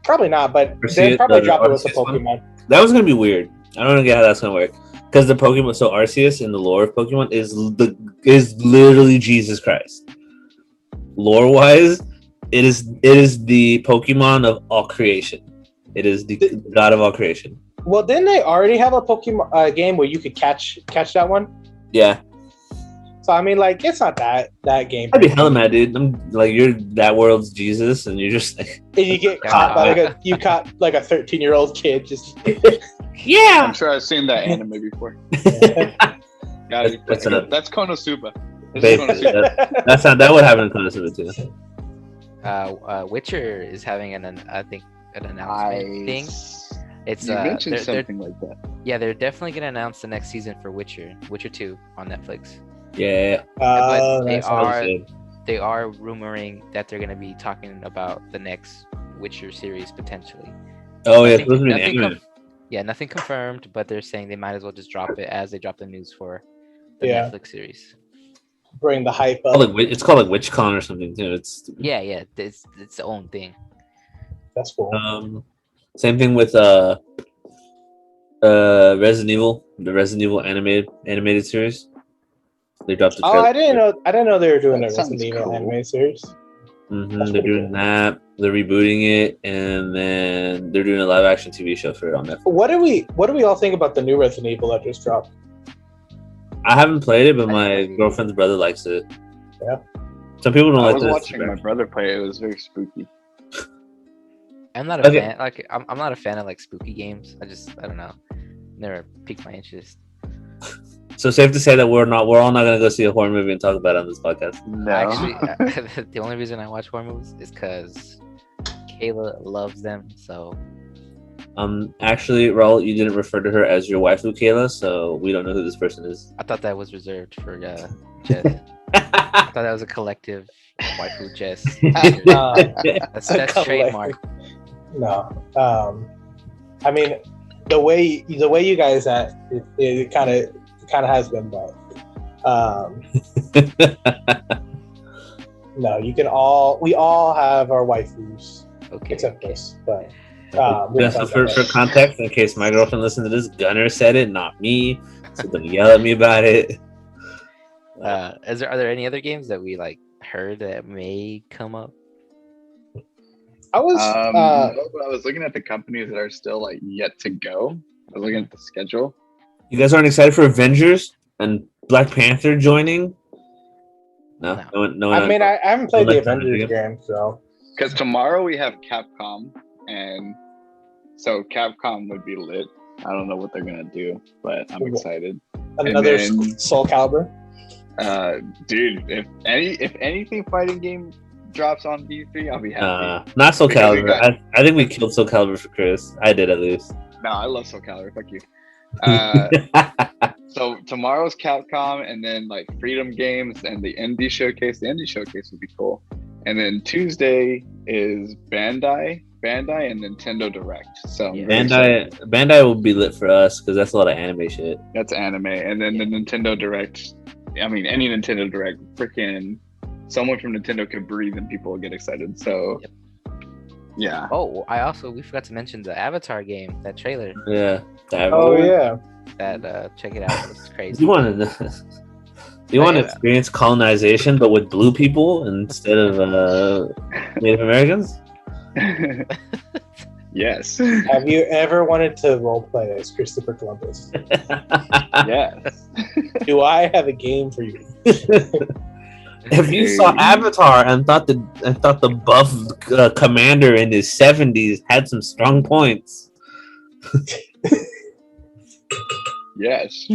Speaker 3: Probably not, but they'll probably drop it with the Pokemon.
Speaker 1: One? That was gonna be weird. I don't get how that's gonna work. Because the Pokemon, so Arceus in the lore of Pokemon is literally Jesus Christ. Lore wise, it is the Pokemon of all creation. It is the god of all creation.
Speaker 3: Well, didn't they already have a Pokemon game where you could catch that one?
Speaker 1: Yeah.
Speaker 3: So I mean, like, it's not that game.
Speaker 1: I'd be hella mad, dude. I'm like, you're that world's Jesus, and you're just like,
Speaker 3: and you get caught by a 13-year-old kid just.
Speaker 1: Yeah.
Speaker 2: I'm sure I've seen that anime before. That's Konosuba.
Speaker 1: That would happen in Konosuba too.
Speaker 4: Witcher is having an announcement thing. It's
Speaker 2: you mentioned something like that.
Speaker 4: Yeah, they're definitely gonna announce the next season for Witcher 2 on Netflix.
Speaker 1: Yeah.
Speaker 4: But they are rumoring that they're gonna be talking about the next Witcher series potentially.
Speaker 1: Oh yeah, supposed to be an anime.
Speaker 4: Nothing confirmed, but they're saying they might as well just drop it as they drop the news for the Netflix series.
Speaker 3: Bring the hype up.
Speaker 1: It's called like WitchCon or something too. It's
Speaker 4: it's the own thing.
Speaker 3: That's cool.
Speaker 1: Same thing with Resident Evil, the Resident Evil animated series. They dropped the trailer.
Speaker 3: I didn't know they were doing a Resident Evil anime series.
Speaker 1: They're doing that. They're rebooting it, and then they're doing a live action TV show for it on Netflix.
Speaker 3: What do we all think about the new Resident Evil that just dropped?
Speaker 1: I haven't played it, but my girlfriend's brother likes it.
Speaker 3: Yeah.
Speaker 1: Some people don't like it.
Speaker 2: I was watching my brother play it. It was very spooky.
Speaker 4: I'm not a fan. Like, I'm not a fan of like spooky games. I don't know. Never piqued my interest.
Speaker 1: So safe to say that we're all not gonna go see a horror movie and talk about it on this podcast.
Speaker 2: No.
Speaker 4: Actually, the only reason I watch horror movies is because Kayla loves them. So.
Speaker 1: Actually, Raul, you didn't refer to her as your waifu, Kayla, so we don't know who this person is.
Speaker 4: I thought that was reserved for Jess. I thought that was a collective waifu Jess. That's trademark.
Speaker 3: No. I mean, the way you guys act, it kind of has been, but no, we all have our waifus, except us. But
Speaker 1: so for context, in case my girlfriend listens to this, Gunner said it, not me. So don't yell at me about it.
Speaker 4: Are there any other games that we like heard that may come up?
Speaker 2: I was looking at the companies that are still like yet to go. I was looking at the schedule.
Speaker 1: You guys aren't excited for Avengers and Black Panther joining? No.
Speaker 3: I mean, I haven't played the Avengers game, so.
Speaker 2: Because tomorrow we have Capcom, and so Capcom would be lit. I don't know what they're gonna do, but I'm excited.
Speaker 3: Another Soul Calibur.
Speaker 2: Dude, if anything fighting game drops on E3, I'll be happy.
Speaker 1: Not Soul Calibur. I think we killed Soul Calibur for Chris. I did, at least.
Speaker 2: No, I love Soul Calibur. Fuck you. So tomorrow's Capcom, and then like Freedom Games and the Indie Showcase. The Indie Showcase would be cool. And then Tuesday is Bandai and Nintendo Direct. So
Speaker 1: Bandai will be lit for us because that's a lot of anime shit.
Speaker 2: That's anime, and then the Nintendo Direct. I mean, any Nintendo Direct, freaking someone from Nintendo could breathe and people will get excited. So, yeah.
Speaker 4: Oh, we forgot to mention the Avatar game, that trailer.
Speaker 1: Yeah.
Speaker 3: Yeah.
Speaker 4: That check it out. It's crazy.
Speaker 1: You want to experience colonization, but with blue people instead of Native Americans?
Speaker 2: Yes.
Speaker 3: Have you ever wanted to roleplay as Christopher Columbus?
Speaker 2: Yes.
Speaker 3: Do I have a game for you?
Speaker 1: If you saw Avatar and thought the buff commander in his 70s had some strong points.
Speaker 2: Yes.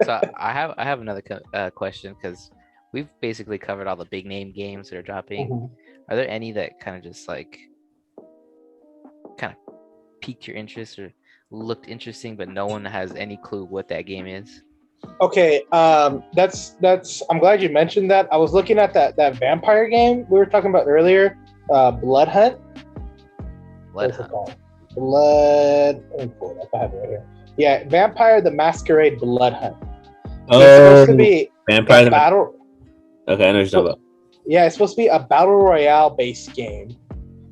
Speaker 4: So I have another question, because we've basically covered all the big name games that are dropping.
Speaker 3: Mhm.
Speaker 4: Are there any that kind of just like kind of piqued your interest or looked interesting, but no one has any clue what that game is?
Speaker 3: Okay, that's. I'm glad you mentioned that. I was looking at that vampire game we were talking about earlier, Blood Hunt. What's it called? Blood. Let me pull it up. I have it right here. Yeah, Vampire the Masquerade Blood Hunt. It's supposed to be
Speaker 1: Vampire
Speaker 3: a battle.
Speaker 1: Okay, I know what you're talking about.
Speaker 3: Yeah, it's supposed to be a battle royale based game.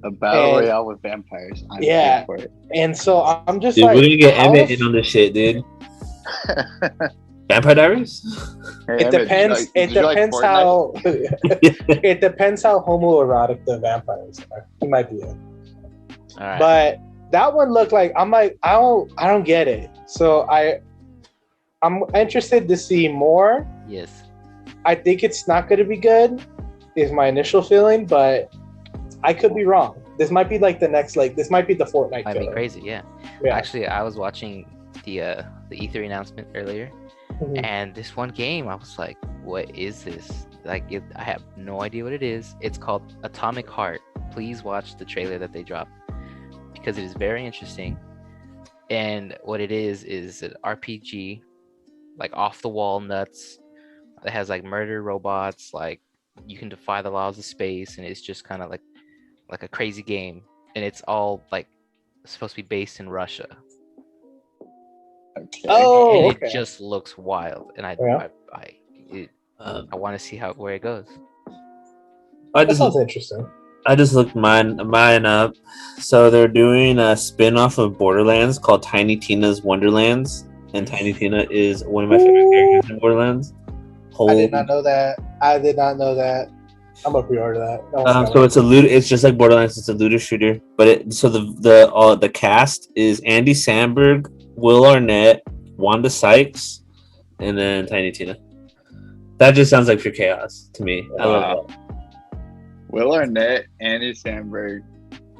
Speaker 2: A battle royale with vampires. I'm
Speaker 3: Yeah.
Speaker 2: for it.
Speaker 3: And so I'm just
Speaker 1: Dude,
Speaker 3: like,
Speaker 1: we're gonna get Emmett in on this shit, dude. Vampire Diaries?
Speaker 2: Hey,
Speaker 3: it
Speaker 2: Emmett,
Speaker 3: depends.
Speaker 2: did you like
Speaker 3: Depends
Speaker 2: Fortnite?
Speaker 3: how. It depends how homoerotic the vampires are. He might be in.
Speaker 4: All right.
Speaker 3: But that one looked like I don't get it. So I'm interested to see more.
Speaker 4: Yes.
Speaker 3: I think it's not going to be good, is my initial feeling, but I could be wrong. This might be like the next, like this might be the Fortnite.
Speaker 4: Might be crazy, yeah.
Speaker 3: Yeah.
Speaker 4: Actually, I was watching the E3 announcement earlier,
Speaker 3: Mhm.
Speaker 4: and this one game, I was like, "What is this?" Like, I have no idea what it is. It's called Atomic Heart. Please watch the trailer that they dropped, because it is very interesting. And what it is an RPG, like off the wall nuts. It has like murder robots, like you can defy the laws of space, and it's just kind of like a crazy game, and it's all like supposed to be based in Russia.
Speaker 2: Okay.
Speaker 3: Oh,
Speaker 4: And
Speaker 3: okay.
Speaker 4: it just looks wild, and I want to see where it goes.
Speaker 3: That sounds interesting.
Speaker 1: I just looked mine up. So they're doing a spin-off of Borderlands called Tiny Tina's Wonderlands, and Tiny Tina is one of my favorite characters in Borderlands.
Speaker 3: I did not know that. I'm gonna pre-order that.
Speaker 1: So it's it's just like Borderlands. It's a looter shooter, but the cast is Andy Samberg, Will Arnett, Wanda Sykes, and then Tiny Tina. That just sounds like pure chaos to me. I love it.
Speaker 2: Will Arnett, Andy Samberg,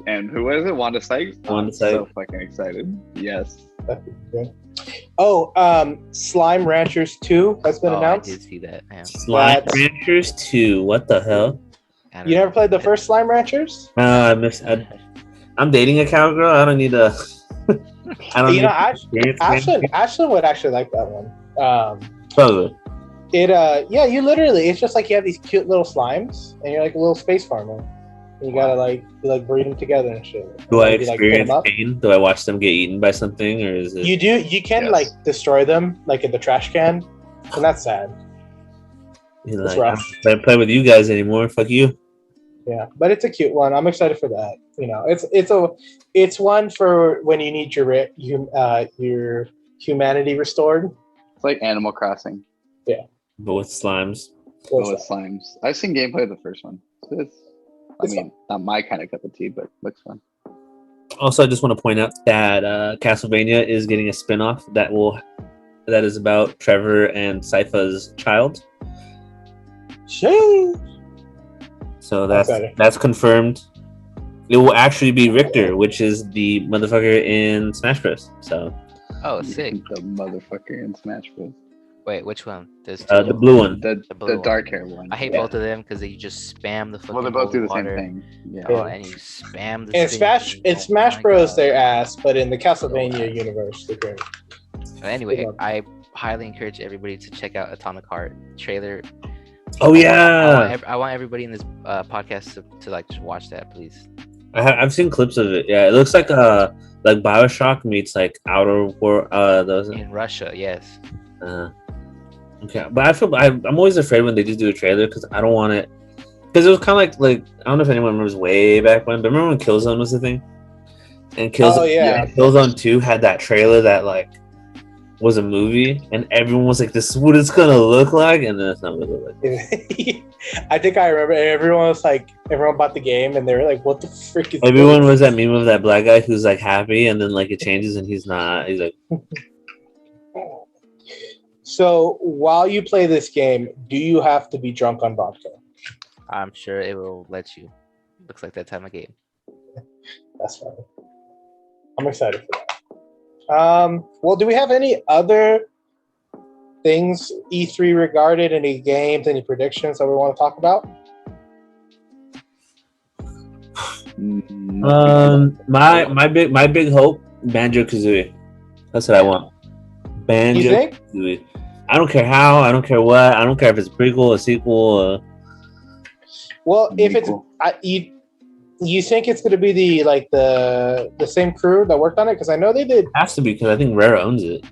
Speaker 2: and who was it? Wanda Sykes.
Speaker 1: Wanda Sykes.
Speaker 2: So fucking excited. Yes.
Speaker 3: Oh, Slime Ranchers 2 has been announced.
Speaker 4: I did see that. Yeah.
Speaker 1: Slime Ranchers 2. What the hell?
Speaker 3: You never played the first Slime Ranchers?
Speaker 1: I missed. I'm dating a cowgirl. I don't need a. I don't.
Speaker 3: You know, Ashlyn would actually like that one.
Speaker 1: Probably.
Speaker 3: Yeah, you literally, it's just like you have these cute little slimes, and you're like a little space farmer. And you gotta like breed them together and shit.
Speaker 1: Do I experience pain? Do I watch them get eaten by something, or is it?
Speaker 3: You do. You can like destroy them, like in the trash can, and that's sad.
Speaker 1: You're like, I don't play with you guys anymore. Fuck you.
Speaker 3: Yeah, but it's a cute one. I'm excited for that. You know, it's one for when you need your humanity restored.
Speaker 2: It's like Animal Crossing.
Speaker 3: Yeah,
Speaker 1: but with slimes.
Speaker 2: With slimes. I've seen gameplay of the first one. It's fun. Not my kind of cup of tea, but looks fun.
Speaker 1: Also, I just want to point out that Castlevania is getting a spin-off that is about Trevor and Sypha's child.
Speaker 3: Shoo!
Speaker 1: So that's confirmed. It will actually be Richter, which is the motherfucker in Smash Bros. So.
Speaker 4: Oh, sick!
Speaker 2: The motherfucker in Smash Bros.
Speaker 4: Wait, which one? There's
Speaker 1: the blue one.
Speaker 2: The dark hair one.
Speaker 4: I hate both of them because you just spam the fucking.
Speaker 2: Well, they both do the
Speaker 4: water.
Speaker 2: same thing. Yeah.
Speaker 4: Oh, and you spam the.
Speaker 3: And Smash Bros. Their ass, but in the Castlevania universe, they're great.
Speaker 4: Anyway, I highly encourage everybody to check out Atomic Heart trailer.
Speaker 1: Oh yeah!
Speaker 4: I want everybody in this podcast to like just watch that, please.
Speaker 1: I've seen clips of it. Yeah, it looks like BioShock meets like Outer Worlds.
Speaker 4: In Russia, yes.
Speaker 1: Okay, but I'm always afraid when they just do a trailer because I don't want it. Because it was kind of like I don't know if anyone remembers way back when, but remember when Killzone was the thing? And Killzone 2 had that trailer that like was a movie, and everyone was like, "This is what it's gonna look like," and then it's not what it looked like.
Speaker 3: I think I remember everyone bought the game, and they were like, "What the frick is?"
Speaker 1: Everyone was that meme of that black guy who's like happy, and then like it changes, and he's not. He's like.
Speaker 3: So while you play this game, do you have to be drunk on vodka?
Speaker 4: I'm sure it will let you. Looks like that time of game.
Speaker 3: That's funny. I'm excited for that. Well, do we have any other things E3 regarded? Any games? Any predictions that we want to talk about?
Speaker 1: My big hope, Banjo-Kazooie. That's what I want.
Speaker 3: You think?
Speaker 1: Banjo-Kazooie. I don't care how. I don't care what. I don't care if it's a prequel, a sequel.
Speaker 3: Well, if it's you think it's going to be the same crew that worked on it? Because I know they did.
Speaker 1: It has to be because I think Rare owns it.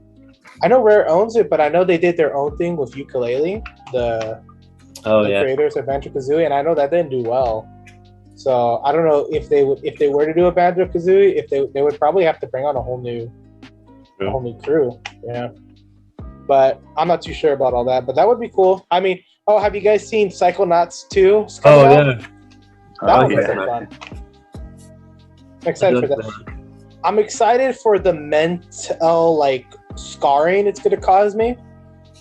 Speaker 3: I know Rare owns it, but I know they did their own thing with Yooka-Laylee, the creators of Banjo-Kazooie, and I know that didn't do well. So I don't know if they were to do a Banjo-Kazooie, if they would probably have to bring on a whole new crew. Yeah. But I'm not too sure about all that. But that would be cool. I mean, have you guys seen Psychonauts 2?
Speaker 1: Yeah.
Speaker 3: That was fun. I'm excited for that. I'm excited for the mental scarring it's gonna cause me.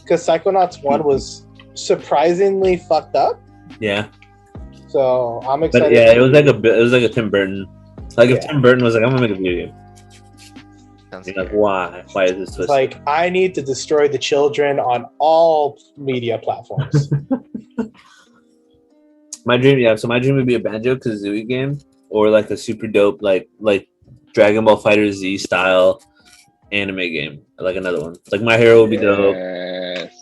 Speaker 3: Because Psychonauts 1 was surprisingly fucked up.
Speaker 1: Yeah.
Speaker 3: So I'm excited.
Speaker 1: But yeah, it was like a Tim Burton. If Tim Burton was like, I'm gonna make a video game. You're like, why? Why is this twisted?
Speaker 3: It's I need to destroy the children on all media platforms.
Speaker 1: My dream would be a Banjo-Kazooie game or a super dope like Dragon Ball Fighter Z style anime game. Another one. My Hero would be dope.
Speaker 2: Yes.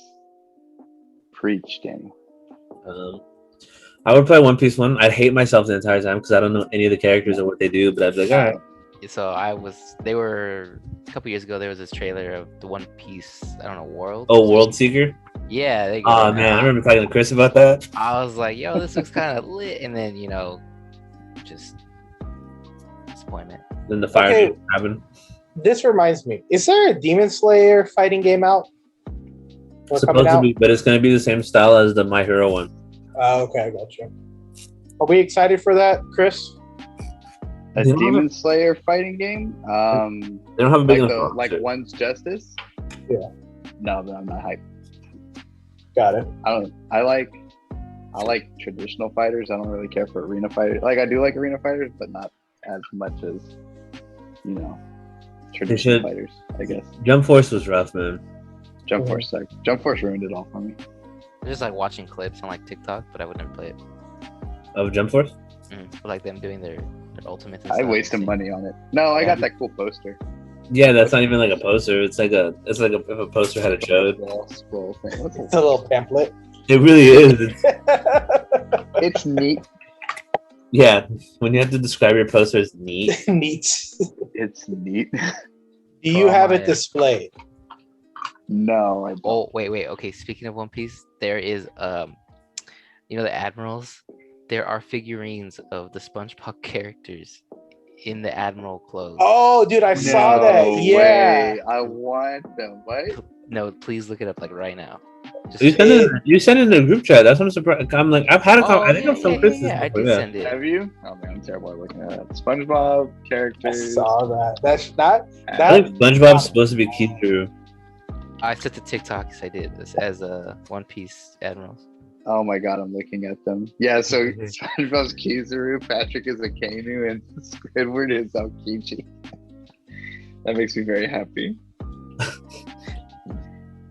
Speaker 2: Preach, Danny.
Speaker 1: I would play One Piece 1. I'd hate myself the entire time because I don't know any of the characters or what they do, but I'd be like, all right.
Speaker 4: So they were a couple years ago. There was this trailer of the One Piece. I don't know, World.
Speaker 1: Oh, World Seeker.
Speaker 4: Yeah. There you go.
Speaker 1: Oh man, I remember talking to Chris about that.
Speaker 4: I was like, "Yo, this looks kind of lit," and then just disappointment.
Speaker 1: Then the fire happened.
Speaker 3: This reminds me: is there a Demon Slayer fighting game out?
Speaker 1: Supposed to be, but it's going to be the same style as the My Hero one.
Speaker 3: Okay, I got you. Are we excited for that, Chris?
Speaker 2: A Demon Slayer fighting game?
Speaker 1: They don't have a big enough
Speaker 2: One's Justice?
Speaker 3: Yeah.
Speaker 2: No, but I'm not hyped.
Speaker 3: Got it.
Speaker 2: I like traditional fighters. I don't really care for arena fighters. I do like arena fighters, but not as much as traditional fighters, I guess.
Speaker 1: Jump Force was rough, man.
Speaker 2: Jump Force sucked. Jump Force ruined it all for me.
Speaker 4: I just watching clips on TikTok, but I would never play it.
Speaker 1: Of Jump Force?
Speaker 4: For them doing their ultimate.
Speaker 2: I wasted money on it. No, I got that cool poster.
Speaker 1: Yeah, that's not even a poster. It's like if a poster had a show.
Speaker 3: It's a little pamphlet.
Speaker 1: It really is.
Speaker 2: It's neat.
Speaker 1: Yeah, when you have to describe your poster, it's neat.
Speaker 3: Neat.
Speaker 2: It's neat.
Speaker 3: Do you have it displayed?
Speaker 2: No, I don't.
Speaker 4: Oh, wait. Okay, speaking of One Piece, there is the admirals. There are figurines of the SpongeBob characters in the admiral clothes.
Speaker 3: Oh, dude, I saw that. Yeah,
Speaker 2: I want them. What?
Speaker 4: No, please look it up right now.
Speaker 1: You sent it in the group chat. That's what I'm surprised. I'm I've had a I think I've some criticism.
Speaker 4: Yeah, I did send it.
Speaker 2: Have you? Oh man, I'm terrible at looking at that. SpongeBob characters.
Speaker 3: I saw that. That
Speaker 1: I think SpongeBob's supposed to be Kizaru.
Speaker 4: I sent the TikTok. I did this as a One Piece admirals.
Speaker 2: Oh my god, I'm looking at them. Yeah, so SpongeBob's Kizaru, Patrick is Akainu, and Squidward is Aokiji. That makes me very happy.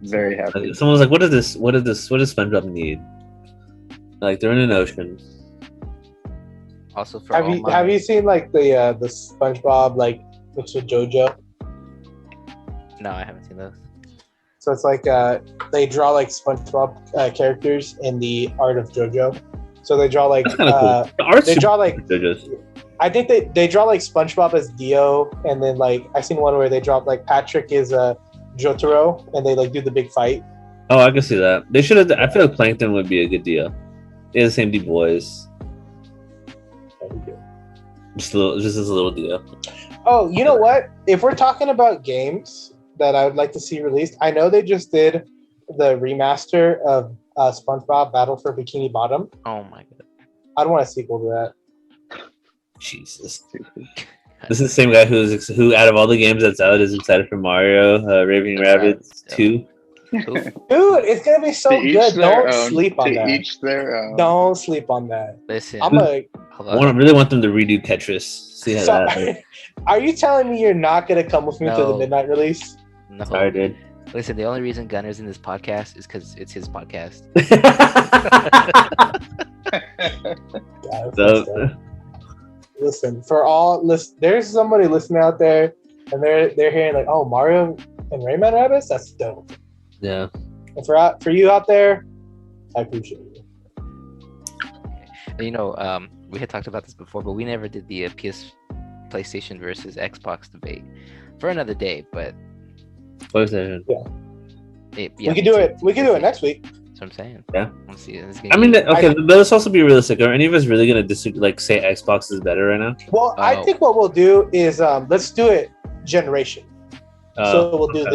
Speaker 2: Very happy.
Speaker 1: Someone's like, what does SpongeBob need? They're in an ocean.
Speaker 4: Also,
Speaker 3: have you seen the SpongeBob mixed with JoJo?
Speaker 4: No, I haven't seen those.
Speaker 3: So it's they draw SpongeBob characters in the art of JoJo. So they draw
Speaker 1: cool. The art's
Speaker 3: they draw
Speaker 1: JoJo's.
Speaker 3: I think they draw SpongeBob as Dio, and then I seen one where they draw Patrick is Jotaro, and they do the big fight.
Speaker 1: Oh, I can see that. They should have. I feel like Plankton would be a good deal. They have the same deep voice. Just as a little deal.
Speaker 3: Oh, you know what? If we're talking about games that I would like to see released, I know they just did the remaster of SpongeBob Battle for Bikini Bottom.
Speaker 4: Oh my god!
Speaker 3: I'd want a sequel to that.
Speaker 1: Jesus. This is the same guy who out of all the games that's out is excited for Mario Raving Rabbids 2.
Speaker 3: Dude, it's gonna be so
Speaker 2: To each
Speaker 3: good.
Speaker 2: their
Speaker 3: Don't
Speaker 2: own.
Speaker 3: sleep on
Speaker 2: To
Speaker 3: that.
Speaker 2: each their own.
Speaker 3: Don't sleep on that.
Speaker 4: Listen,
Speaker 3: I'm a.
Speaker 4: hold
Speaker 1: I
Speaker 4: on.
Speaker 1: really want them to redo Tetris. See how
Speaker 3: So,
Speaker 1: that.
Speaker 3: are you telling me you're not gonna come with me to the
Speaker 4: No.
Speaker 3: midnight release?
Speaker 4: No.
Speaker 1: Sorry, dude.
Speaker 4: Listen, the only reason Gunner's in this podcast is because it's his podcast.
Speaker 3: Yeah,
Speaker 1: So,
Speaker 3: listen, there's somebody listening out there, and they're hearing like, oh, Mario and Rayman Rabbids, that's dope.
Speaker 1: yeah.
Speaker 3: And for you out there, I appreciate you.
Speaker 4: And, we had talked about this before, but we never did the PlayStation versus Xbox debate for another day. But
Speaker 1: PlayStation.
Speaker 3: We can do it. We can do it next week.
Speaker 4: That's what I'm saying.
Speaker 1: Yeah.
Speaker 4: Let's see.
Speaker 1: I mean, okay, but let's also be realistic. Are any of us really gonna disagree? Like, say Xbox is better right now?
Speaker 3: Well, I think what we'll do is let's do it generation. So we'll do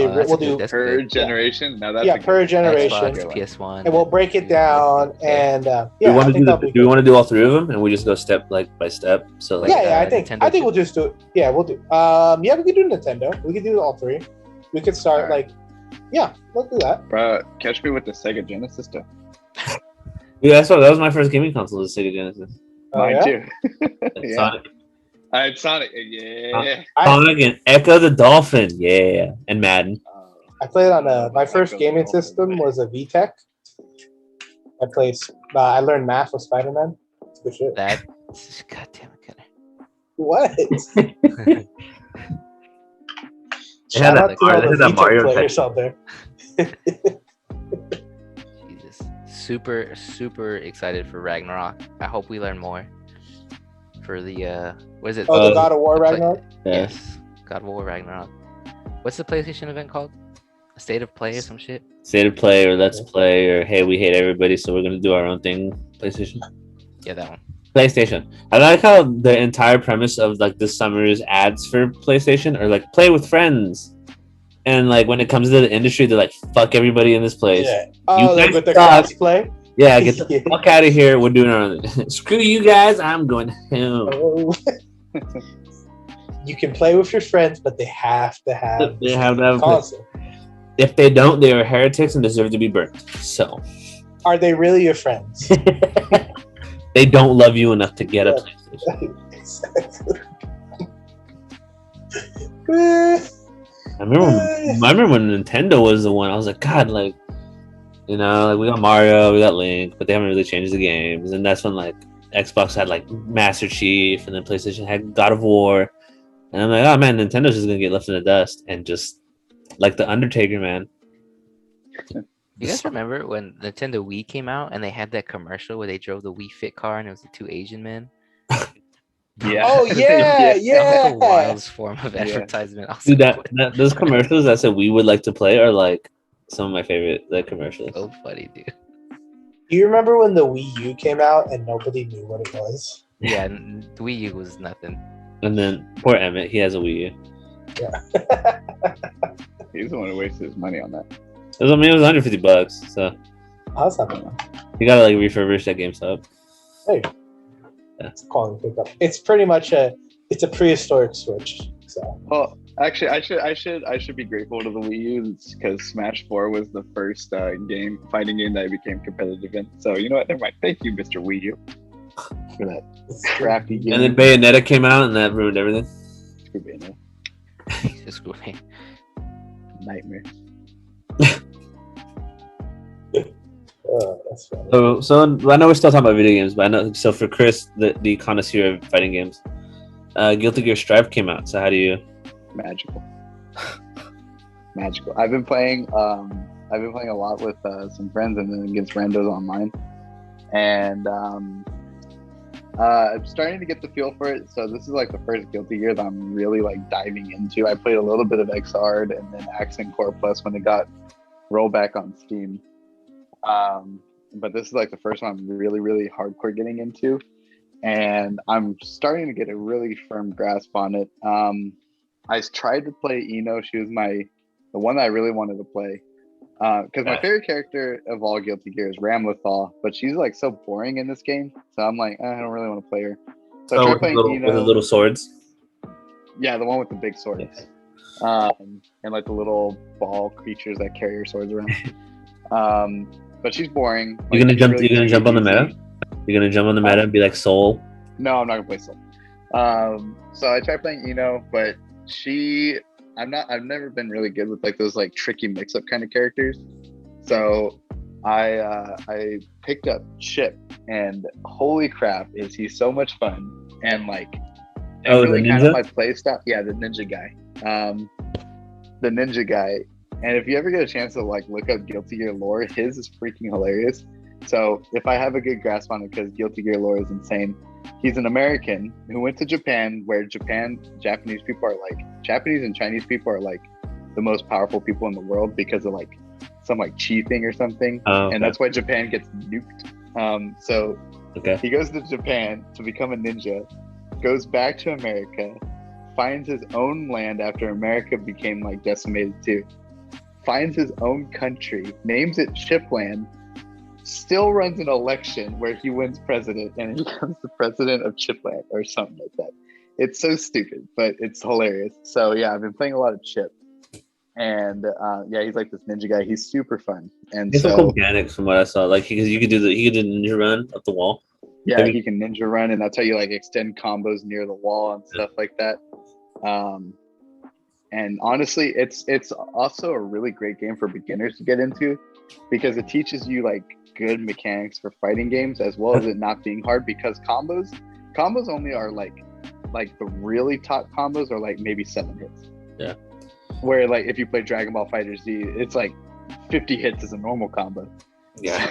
Speaker 2: per generation. Now that's
Speaker 3: per generation,
Speaker 4: Xbox, PS1,
Speaker 3: and we'll break it down. And
Speaker 1: do we want to do all three of them, and we just go step by step? So like,
Speaker 3: I think we'll just do it. Yeah, we'll do. We can do Nintendo. We can do all three. We could start let's do that.
Speaker 2: Bro, catch me with the Sega Genesis stuff.
Speaker 1: Yeah, that was my first gaming console, was Sega Genesis.
Speaker 2: Mine too.
Speaker 1: Yeah. Sonic.
Speaker 2: I had Sonic. Yeah.
Speaker 1: Sonic and Echo the Dolphin. Yeah, and Madden.
Speaker 3: I played on my first gaming system was a VTech. I learned math with Spider-Man. Good shit.
Speaker 4: That, God damn it, Gunner.
Speaker 3: What?
Speaker 1: Shout out to all the VTech
Speaker 3: players out there.
Speaker 4: Jesus. Super, super excited for Ragnarok. I hope we learn more. For the what is it?
Speaker 3: Oh, the God of War Ragnarok?
Speaker 4: Yes. God of War Ragnarok. What's the PlayStation event called? A State of Play or some shit?
Speaker 1: State of Play or Let's Play or Hey, we hate everybody, so we're gonna do our own thing. PlayStation.
Speaker 4: Yeah, that one.
Speaker 1: PlayStation. I like how the entire premise of like this summer's ads for PlayStation are like play with friends. And like when it comes to the industry, they're like, fuck everybody in this place.
Speaker 3: Yeah. Oh, they're with the cosplay?
Speaker 1: Yeah, get the fuck out of here. We're doing our own. Screw you guys. I'm going home.
Speaker 3: Oh. You can play with your friends, but they have to have console.
Speaker 1: If they don't, they are heretics and deserve to be burnt. So,
Speaker 3: are they really your friends?
Speaker 1: They don't love you enough to get a PlayStation.
Speaker 3: Exactly.
Speaker 1: I remember when Nintendo was the one. I was like, God, like, we got Mario, we got Link, but they haven't really changed the games. And that's when like Xbox had like Master Chief, and then PlayStation had God of War. And I'm like, oh man, Nintendo's just gonna get left in the dust, and just like the Undertaker, man.
Speaker 4: You guys remember when Nintendo Wii came out and they had that commercial where they drove the Wii Fit car and it was the two Asian men?
Speaker 2: Yeah.
Speaker 3: Oh yeah, yeah.
Speaker 4: That was like a wild form of advertisement.
Speaker 1: Dude, those commercials that said we would like to play are like some of my favorite commercials.
Speaker 4: So funny, dude.
Speaker 3: Do you remember when the Wii U came out and nobody knew what it was?
Speaker 4: Yeah, the Wii U was nothing.
Speaker 1: And then poor Emmett, he has a Wii U.
Speaker 3: Yeah.
Speaker 2: He's the one who wasted his money on that.
Speaker 1: It was $150, so
Speaker 3: That's not bad.
Speaker 1: you gotta like refurbish that GameStop.
Speaker 3: Hey, it's a quality pickup. It's pretty much a prehistoric Switch. So.
Speaker 2: Well, actually, I should be grateful to the Wii U because Smash 4 was the first fighting game that I became competitive in. So you know what? Never mind. Thank you, Mr. Wii U, for that crappy game.
Speaker 1: And then Bayonetta came out, and that ruined everything.
Speaker 2: Screw Bayonetta.
Speaker 4: Screw me.
Speaker 2: Nightmare.
Speaker 3: That's funny.
Speaker 1: So I know we're still talking about video games, but I know for Chris, the connoisseur of fighting games, Guilty Gear Strive came out. So how do you?
Speaker 2: Magical. I've been playing a lot with some friends and then against randos online, and I'm starting to get the feel for it. So this is like the first Guilty Gear that I'm really like diving into. I played a little bit of XR'd and then Accent Core Plus when it got rollback on Steam. But this is like the first one I'm really, really hardcore getting into, and I'm starting to get a really firm grasp on it. I tried to play Eno. She was the one that I really wanted to play. Because my favorite character of all Guilty Gear is Ramlethal, but she's like so boring in this game. So I'm like, I don't really want to play her. So I tried playing Eno.
Speaker 1: With the little swords.
Speaker 2: Yeah, the one with the big sword.
Speaker 1: Yes.
Speaker 2: and like the little ball creatures that carry your swords around. But she's boring.
Speaker 1: You're gonna
Speaker 2: she's
Speaker 1: jump.
Speaker 2: really
Speaker 1: You're gonna jump on the meta.
Speaker 2: easy.
Speaker 1: You're gonna jump on the meta and be like Soul.
Speaker 2: No, I'm not gonna play Soul. So I tried playing Eno, but I've never been really good with like those like tricky mix-up kind of characters. So I picked up Chip, and holy crap, is he so much fun and like really kind of my play style. Yeah, the ninja guy. The ninja guy. And if you ever get a chance to like look up Guilty Gear lore, his is freaking hilarious. So if I have a good grasp on it, because Guilty Gear lore is insane. He's an American who went to Japan, where Japanese people are like, Japanese and Chinese people are like the most powerful people in the world because of like some like chi thing or something. Oh, okay. And that's why Japan gets nuked. So he goes to Japan to become a ninja, goes back to America, finds his own land after America became like decimated too, finds his own country, names it Chipland, still runs an election where he wins president and he becomes the president of Chipland or something like that. It's so stupid, but it's hilarious. So yeah, I've been playing a lot of Chip, and he's like this ninja guy. He's super fun, and
Speaker 1: it's some mechanics from what I saw. Like he could do ninja run up the wall.
Speaker 2: Yeah, he can ninja run, and that's how you like extend combos near the wall and stuff like that. And honestly, it's also a really great game for beginners to get into, because it teaches you like good mechanics for fighting games, as well as it not being hard, because combos only are like the really top combos are like maybe 7 hits.
Speaker 1: Yeah.
Speaker 2: Where like if you play Dragon Ball FighterZ, it's like 50 hits is a normal combo.
Speaker 1: Yeah.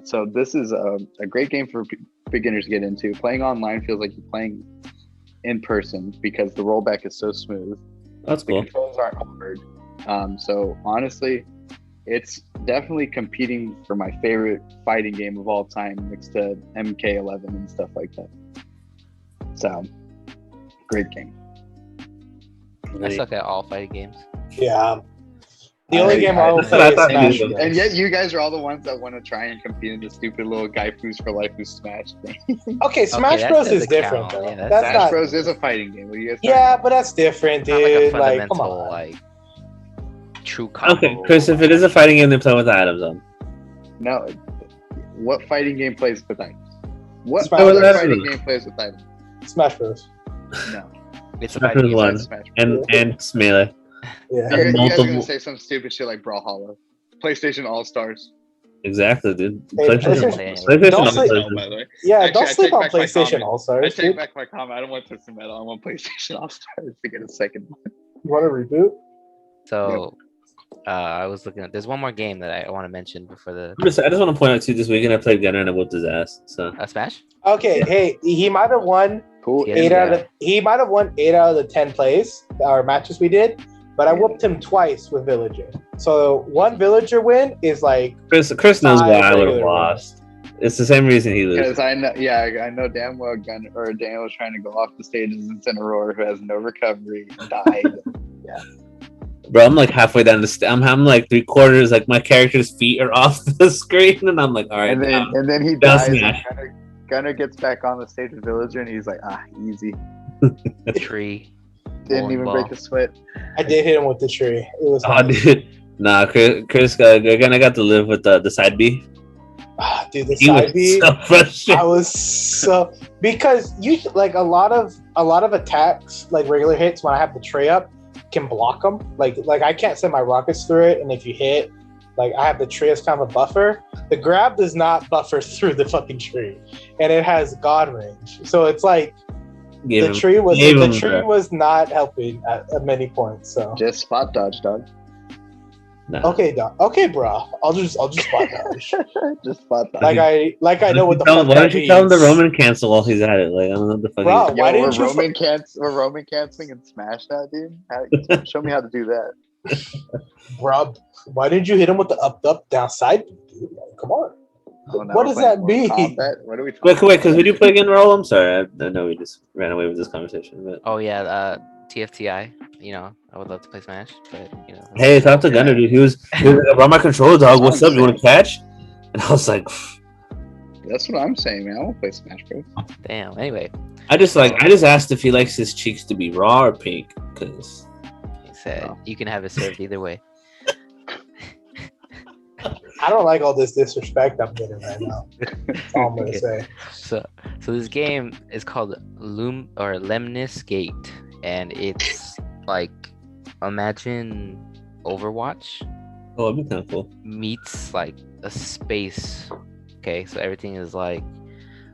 Speaker 2: So this is a great game for beginners to get into. Playing online feels like you're playing in person because the rollback is so smooth.
Speaker 1: That's cool.
Speaker 2: The controls aren't hard. So honestly, it's definitely competing for my favorite fighting game of all time, next to MK11 and stuff like that. So, great game.
Speaker 4: I suck at all fighting games.
Speaker 3: Yeah. The only game I will play is Smash Bros.
Speaker 2: And yet you guys are all the ones that want to try and compete in the stupid little Gaifus for Laifus Smash thing.
Speaker 3: Okay, Smash Bros is different though.
Speaker 4: Yeah,
Speaker 2: Smash Bros is a fighting game. What do you guys
Speaker 3: but that's different, dude.
Speaker 4: Like,
Speaker 3: come on.
Speaker 4: Like true combo.
Speaker 1: Okay, Chris, if it is a fighting game, then play with the items on.
Speaker 2: No. What fighting game plays with items? What
Speaker 3: other
Speaker 2: fighting game plays with items?
Speaker 3: Smash Bros.
Speaker 2: No.
Speaker 4: It's a fighting
Speaker 1: one. And Melee.
Speaker 3: Yeah.
Speaker 2: You guys are gonna say some stupid shit like Brawlhalla. PlayStation All-Stars.
Speaker 1: Exactly, dude.
Speaker 3: Hey,
Speaker 1: PlayStation
Speaker 3: All-Stars. By the way. Yeah, don't sleep on PlayStation All-Stars.
Speaker 2: I take back my comment. I don't want Twisted Metal. I want PlayStation All-Stars to get a second one.
Speaker 3: You want to reboot?
Speaker 4: So, I was looking at. There's one more game that I want to mention before the.
Speaker 1: I just want to point out too. This weekend I played Gunner and I whooped his ass. So.
Speaker 4: Smash.
Speaker 3: Okay, hey, he might have won.
Speaker 2: Cool.
Speaker 3: He might have won 8 out of the 10 plays or matches we did, but I whooped him twice with Villager. So one Villager win is like.
Speaker 1: Chris knows why I would have lost. It's the same reason he loses.
Speaker 2: Because I know damn well Daniel was trying to go off the stages in Cineroar, who has no recovery, died. Yeah.
Speaker 1: Bro, I'm like halfway down the I'm like 3/4. Like my character's feet are off the screen, and I'm like, all right.
Speaker 2: And then he dies. Gunner gets back on the stage with Villager, and he's like, easy.
Speaker 4: Tree.
Speaker 2: Didn't even break a sweat.
Speaker 3: I did hit him with the tree. It was.
Speaker 1: Dude. Nah, Chris again. I got to live with the side B.
Speaker 3: Dude, the side B.
Speaker 1: So frustrated.
Speaker 3: I was so because you like a lot of attacks, like regular hits when I have the tray up, can block them. Like I can't send my rockets through it, and if you hit, like I have the tree as kind of a buffer. The grab does not buffer through the fucking tree, and it has God range. So it's like the tree was not helping at many points. So
Speaker 2: just spot dodge, dog.
Speaker 1: No.
Speaker 3: Okay, dog. Okay, bro. I'll just spot dodge.
Speaker 2: Just spot dodge.
Speaker 3: Like I know what the fuck
Speaker 1: why don't you tell him the Roman cancel while he's at it? Like I don't know what the fuck.
Speaker 3: Bro, why didn't you?
Speaker 2: We're Roman canceling and smash that, dude. Show me how to do that.
Speaker 3: Bro, why didn't you hit him with the up, down, side? Dude? Like, come on. What does that mean?
Speaker 2: What are we talking
Speaker 1: wait, because we do play again, Roll? I'm sorry. I know we just ran away with this conversation. But...
Speaker 4: Oh, yeah. TFTI. You know, I would love to play Smash, but, you know.
Speaker 1: Hey, talk to Gunner, dude. He was like, I brought my controller, dog. What's up? You want to catch? And I was like...
Speaker 2: That's what I'm saying, man. I won't play Smash Bros.
Speaker 4: Damn. Anyway.
Speaker 1: I just asked if he likes his cheeks to be raw or pink. 'Cause
Speaker 4: He said
Speaker 2: Oh.
Speaker 4: you can have it served either way.
Speaker 3: I don't like all this disrespect I'm getting right now. That's all I'm gonna say.
Speaker 4: So this game is called Lemnis Gate, and it's like, imagine Overwatch
Speaker 1: oh, that'd be kind of cool.
Speaker 4: meets like a space. Okay, so everything is like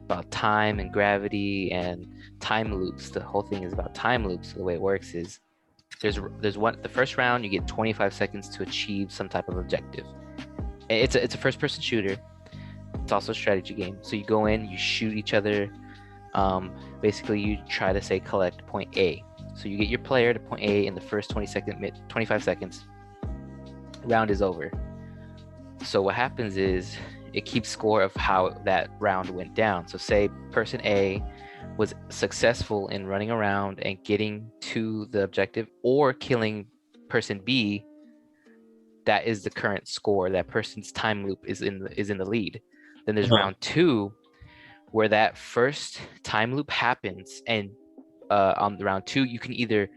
Speaker 4: about time and gravity and time loops. The whole thing is about time loops. So the way it works is there's the first round you get 25 seconds to achieve some type of objective. It's a first person shooter. It's also a strategy game. So you go in, you shoot each other. Basically you try to say collect point A. So you get your player to point A in the first 25 seconds. Round is over. So what happens is it keeps score of how that round went down. So say person A was successful in running around and getting to the objective or killing person B. That is the current score. That person's time loop is in the lead. Then there's round 2, where that first time loop happens, and on round 2 you can either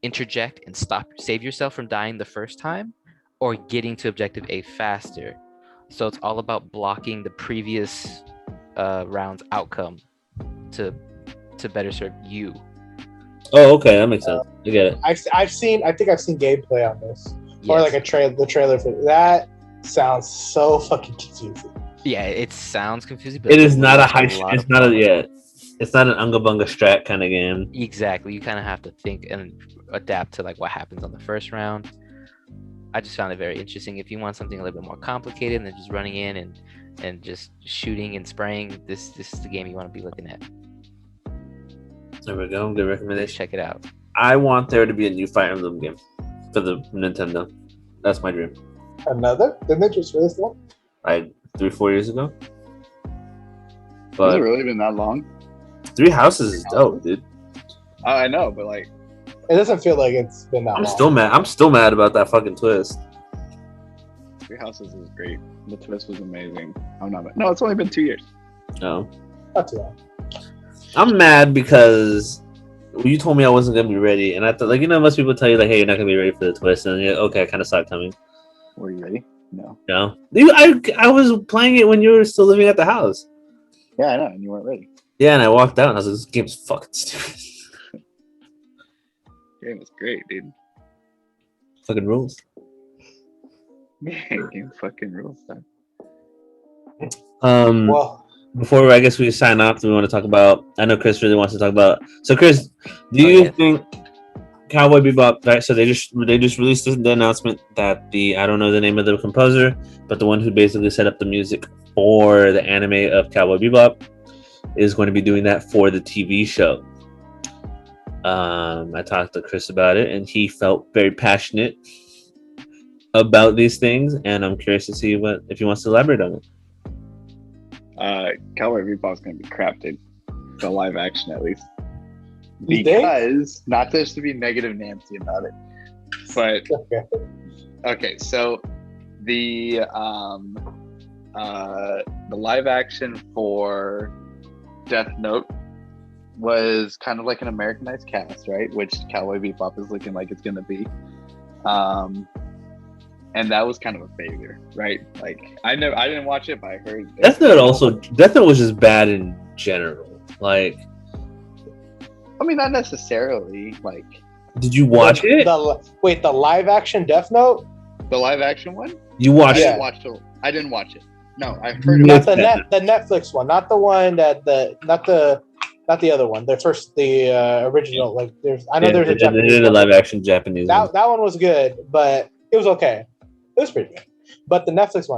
Speaker 4: interject and save yourself from dying the first time, or getting to objective A faster. So it's all about blocking the previous round's outcome to better serve you.
Speaker 1: Oh, okay, that makes sense. I get it.
Speaker 3: I think I've seen gameplay on this, or
Speaker 4: Yes.
Speaker 3: like the trailer for that. Sounds so fucking confusing.
Speaker 4: Yeah, it sounds confusing, but
Speaker 1: It is not a
Speaker 4: it's
Speaker 1: high.
Speaker 4: lot
Speaker 1: It's
Speaker 4: of
Speaker 1: not
Speaker 4: fun.
Speaker 1: a yeah. It's not an unga bunga strat kind of game.
Speaker 4: Exactly. You kind of have to think and adapt to like what happens on the first round. I just found it very interesting. If you want something a little bit more complicated than just running in and just shooting and spraying, this is the game you want to be looking at.
Speaker 1: There we go. Good
Speaker 4: Let's
Speaker 1: recommendation.
Speaker 4: check it out.
Speaker 1: I want there to be a new Fire Emblem game for the Nintendo. That's my dream.
Speaker 3: Another? Didn't they just release one?
Speaker 1: Like 3-4 years ago.
Speaker 2: Has it
Speaker 1: But
Speaker 2: really been that long?
Speaker 1: Three Houses is dope, dude.
Speaker 2: I know, but like,
Speaker 3: It doesn't feel like it's been that
Speaker 1: I'm
Speaker 3: long.
Speaker 1: still mad. I'm still mad about that fucking twist.
Speaker 2: Three Houses is great. The twist was amazing. I'm not mad. No, it's only been 2 years.
Speaker 1: No,
Speaker 3: Not too long.
Speaker 1: I'm mad because you told me I wasn't gonna be ready, and I thought, like, most people tell you like, hey, you're not gonna be ready for the twist, and you're like, okay, I kind of saw it coming.
Speaker 2: Were you ready? No.
Speaker 1: No, I was playing it when you were still living at the house.
Speaker 2: Yeah, I know, and you weren't ready.
Speaker 1: Yeah, and I walked out and I was like, this game's fucking stupid.
Speaker 2: Game was great, dude.
Speaker 1: Fucking rules.
Speaker 2: Game fucking rules, son.
Speaker 3: Well,
Speaker 1: Before I guess we sign off, do we want to talk about? I know Chris really wants to talk about. So, Chris, do you think Cowboy Bebop? Right. So they just released the announcement that I don't know the name of the composer, but the one who basically set up the music for the anime of Cowboy Bebop is going to be doing that for the TV show. I talked to Chris about it, and he felt very passionate about these things, and I'm curious to see if he wants to elaborate on it.
Speaker 2: Cowboy Bebop's gonna be crap, dude. The live action, at least.
Speaker 3: You think?
Speaker 2: Because not just to be negative Nancy about it, but okay. So the live action for Death Note was kind of like an Americanized cast, right? Which Cowboy Bebop is looking like it's gonna be. And that was kind of a failure, right? Like I didn't watch it, but I heard
Speaker 1: Death Note was just bad in general. Like,
Speaker 2: I mean, not necessarily. Like
Speaker 1: did you watch it?
Speaker 3: The live action Death Note?
Speaker 2: the live action one.
Speaker 1: You watched
Speaker 3: Yeah.
Speaker 1: it?
Speaker 2: I didn't watch it. No, I heard
Speaker 1: No.
Speaker 2: about it.
Speaker 3: The Netflix one, not the one not the other one. The original. Like I know there's a
Speaker 1: They
Speaker 3: Japanese
Speaker 1: did a
Speaker 3: one.
Speaker 1: live action Japanese one.
Speaker 3: That one was good, but it was okay. It was pretty good. But the Netflix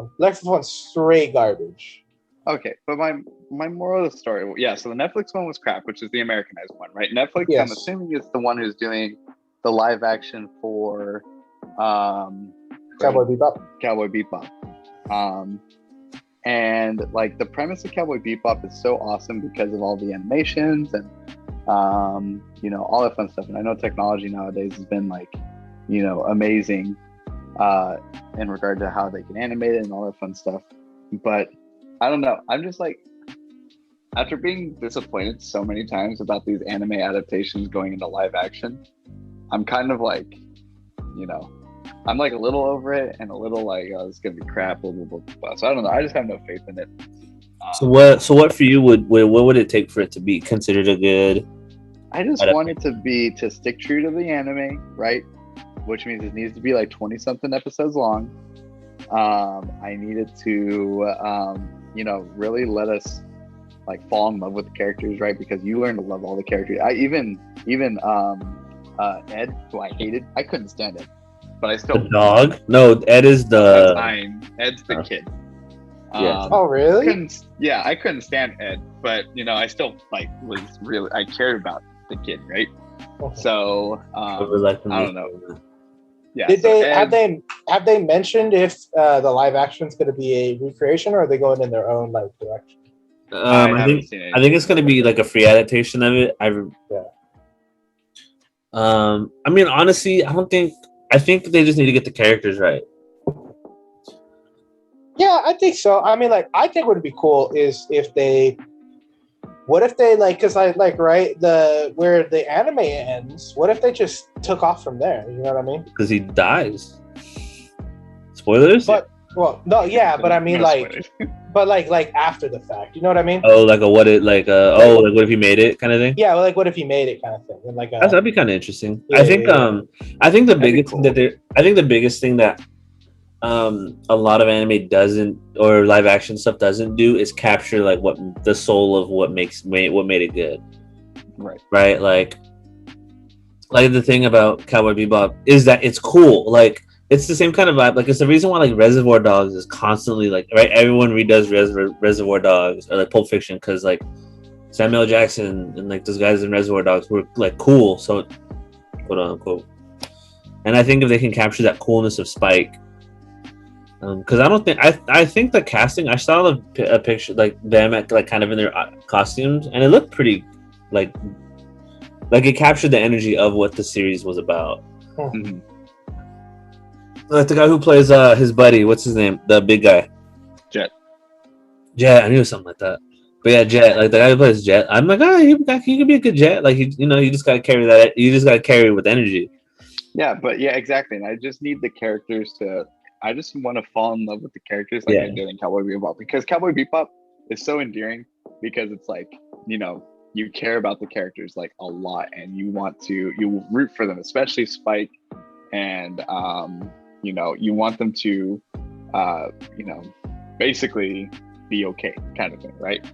Speaker 3: one's straight garbage.
Speaker 2: Okay, but my moral of the story, yeah. So the Netflix one was crap, which is the Americanized one, right? Netflix,
Speaker 3: Yes.
Speaker 2: I'm assuming, is the one who's doing the live action for
Speaker 3: Cowboy Bebop.
Speaker 2: Cowboy Bebop. And like the premise of Cowboy Bebop is so awesome because of all the animations and all that fun stuff. And I know technology nowadays has been like, amazing in regard to how they can animate it and all that fun stuff. But I don't know. I'm just like, after being disappointed so many times about these anime adaptations going into live action, I'm kind of like, I'm like a little over it and a little like, oh, it's gonna be crap. Blah, blah, blah, blah. So I don't know. I just have no faith in it.
Speaker 1: So what for you what would it take for it to be considered a good?
Speaker 2: I just want it to stick true to the anime, right? Which means it needs to be like 20 something episodes long. I needed to, really let us like fall in love with the characters, right? Because you learn to love all the characters. I even Ed, who I hated, I couldn't stand Ed, but I still.
Speaker 1: The dog? No, Ed is the.
Speaker 2: Ed's the kid.
Speaker 1: Yeah.
Speaker 3: Oh really?
Speaker 2: I couldn't stand Ed, but I still I cared about the kid, right?
Speaker 3: Okay.
Speaker 2: So I don't know. Yeah.
Speaker 3: Did have they mentioned if the live action is going to be a recreation, or are they going in their own like direction?
Speaker 1: I think it's going to be like a free adaptation of it. I mean, honestly, I think they just need to get the characters right.
Speaker 3: Yeah, I think so. I mean, like, I think what would be cool is if they, because I like, right, where the anime ends, what if they just took off from there? You know what I mean? Because
Speaker 1: he dies. Spoilers?
Speaker 3: But, well, no, yeah, but I mean, like after the fact, you know what I mean?
Speaker 1: Oh, like what if he made it kind of thing?
Speaker 3: Yeah, well, like what if he made it kind of thing? And like
Speaker 1: that'd be kind of interesting. Yeah, I think the biggest thing that a lot of anime doesn't, or live action stuff doesn't do, is capture like what the soul of what made it good. Right. Like the thing about Cowboy Bebop is that it's cool. Like it's the same kind of vibe. Like it's the reason why like Reservoir Dogs is constantly like, right, everyone redoes Reservoir Dogs or like Pulp Fiction, because like Samuel L. Jackson and like those guys in Reservoir Dogs were like cool, so quote unquote. And I think if they can capture that coolness of Spike, because I think the casting, I saw a picture like them at like kind of in their costumes, and it looked pretty like it captured the energy of what the series was about.
Speaker 2: Mm-hmm.
Speaker 1: Like the guy who plays his buddy, what's his name, the big guy,
Speaker 2: Jet,
Speaker 1: I knew something like that. But yeah, Jet, like the guy who plays Jet, I'm like, he could be a good Jet. Like you just gotta carry that, you just gotta carry it with energy.
Speaker 2: Yeah, but yeah, exactly. And I just need the characters to. I just want to fall in love with the characters like I did in Cowboy Bebop, because Cowboy Bebop is so endearing, because it's like, you care about the characters like a lot, and you root for them, especially Spike, and you want them to basically be okay, kind of thing, right?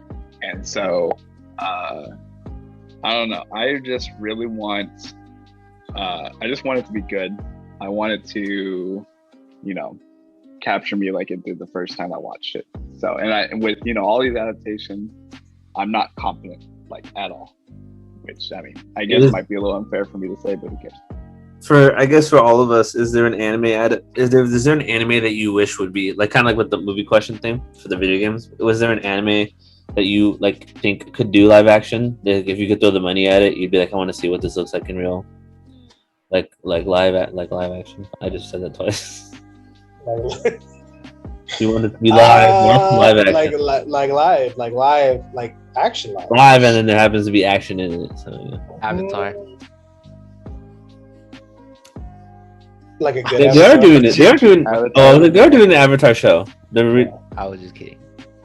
Speaker 2: And so I don't know. I just really want I just want it to be good. I want it to capture me like it did the first time I watched it. So, and with all these adaptations, I'm not confident like at all. Which I mean, I guess might be a little unfair for me to say, but who cares?
Speaker 1: I guess for all of us, is there an anime is there an anime that you wish would be like, kind of like with the movie question thing for the video games? Was there an anime that you like think could do live action? Like, if you could throw the money at it, you'd be like, I want to see what this looks like in real. Like live action. I just said that twice. You want it to be live action,
Speaker 3: like action live,
Speaker 1: and then there happens to be action in it. So yeah.
Speaker 4: Avatar.
Speaker 3: Like a good.
Speaker 1: They're doing it. They're doing. They're doing the Avatar show.
Speaker 4: I was just kidding.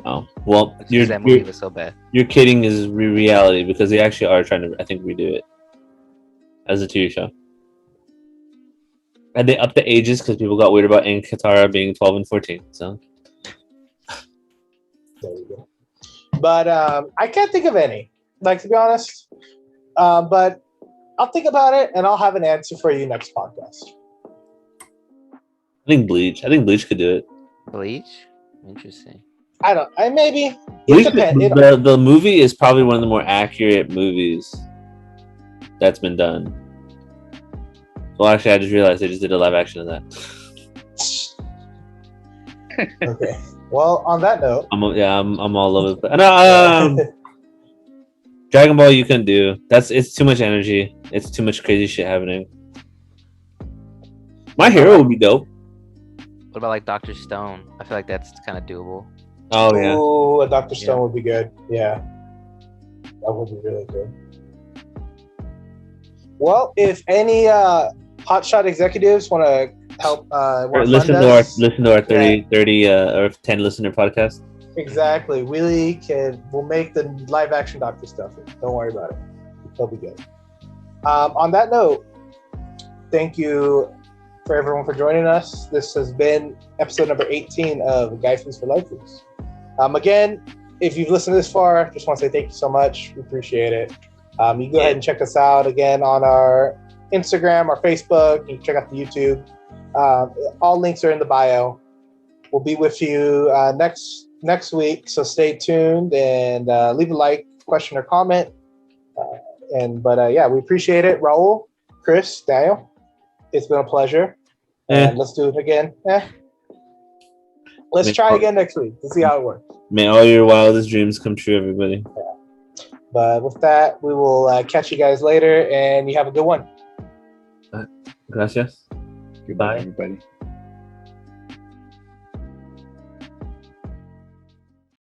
Speaker 1: Oh well,
Speaker 4: that movie was so bad.
Speaker 1: Your kidding is reality, because they actually are trying to, I think, redo it as a TV show. And they upped the ages because people got weird about Aang Katara being 12 and 14. So
Speaker 3: there you go. But I can't think of any, like, to be honest. But I'll think about it and I'll have an answer for you next podcast.
Speaker 1: I think Bleach could do it.
Speaker 4: Bleach? Interesting.
Speaker 3: Maybe.
Speaker 1: Bleach, the movie is probably one of the more accurate movies that's been done. Well, actually, I just realized they just did a live action of that.
Speaker 3: Okay. Well, on that note,
Speaker 1: I'm all over it. Dragon Ball, you couldn't do. It's too much energy. It's too much crazy shit happening. My Hero would be dope.
Speaker 4: What about like Dr. Stone? I feel like that's kind of doable.
Speaker 1: Oh yeah.
Speaker 3: Ooh, a Dr. Stone would be good. Yeah, that would be really good. Well, if any hotshot executives want to help,
Speaker 1: listen to our 30 or 10 listener podcast.
Speaker 3: Exactly. We'll make the live action Doctor stuff. Don't worry about it. It'll be good. On that note, thank you for everyone for joining us. This has been episode number 18 of Gaifus for Laifus. Again, if you've listened this far, just want to say thank you so much. We appreciate it. You can go ahead and check us out again on our Instagram, our Facebook. You can check out the YouTube. All links are in the bio. We'll be with you next week, so stay tuned and leave a like, question, or comment. We appreciate it. Raul, Chris, Daniel, it's been a pleasure. And let's do it again. Let's try again next week to see how it works.
Speaker 1: May all your wildest dreams come true, everybody.
Speaker 3: Yeah. But with that, we will catch you guys later, and you have a good one.
Speaker 1: Gracias.
Speaker 2: Goodbye, everybody.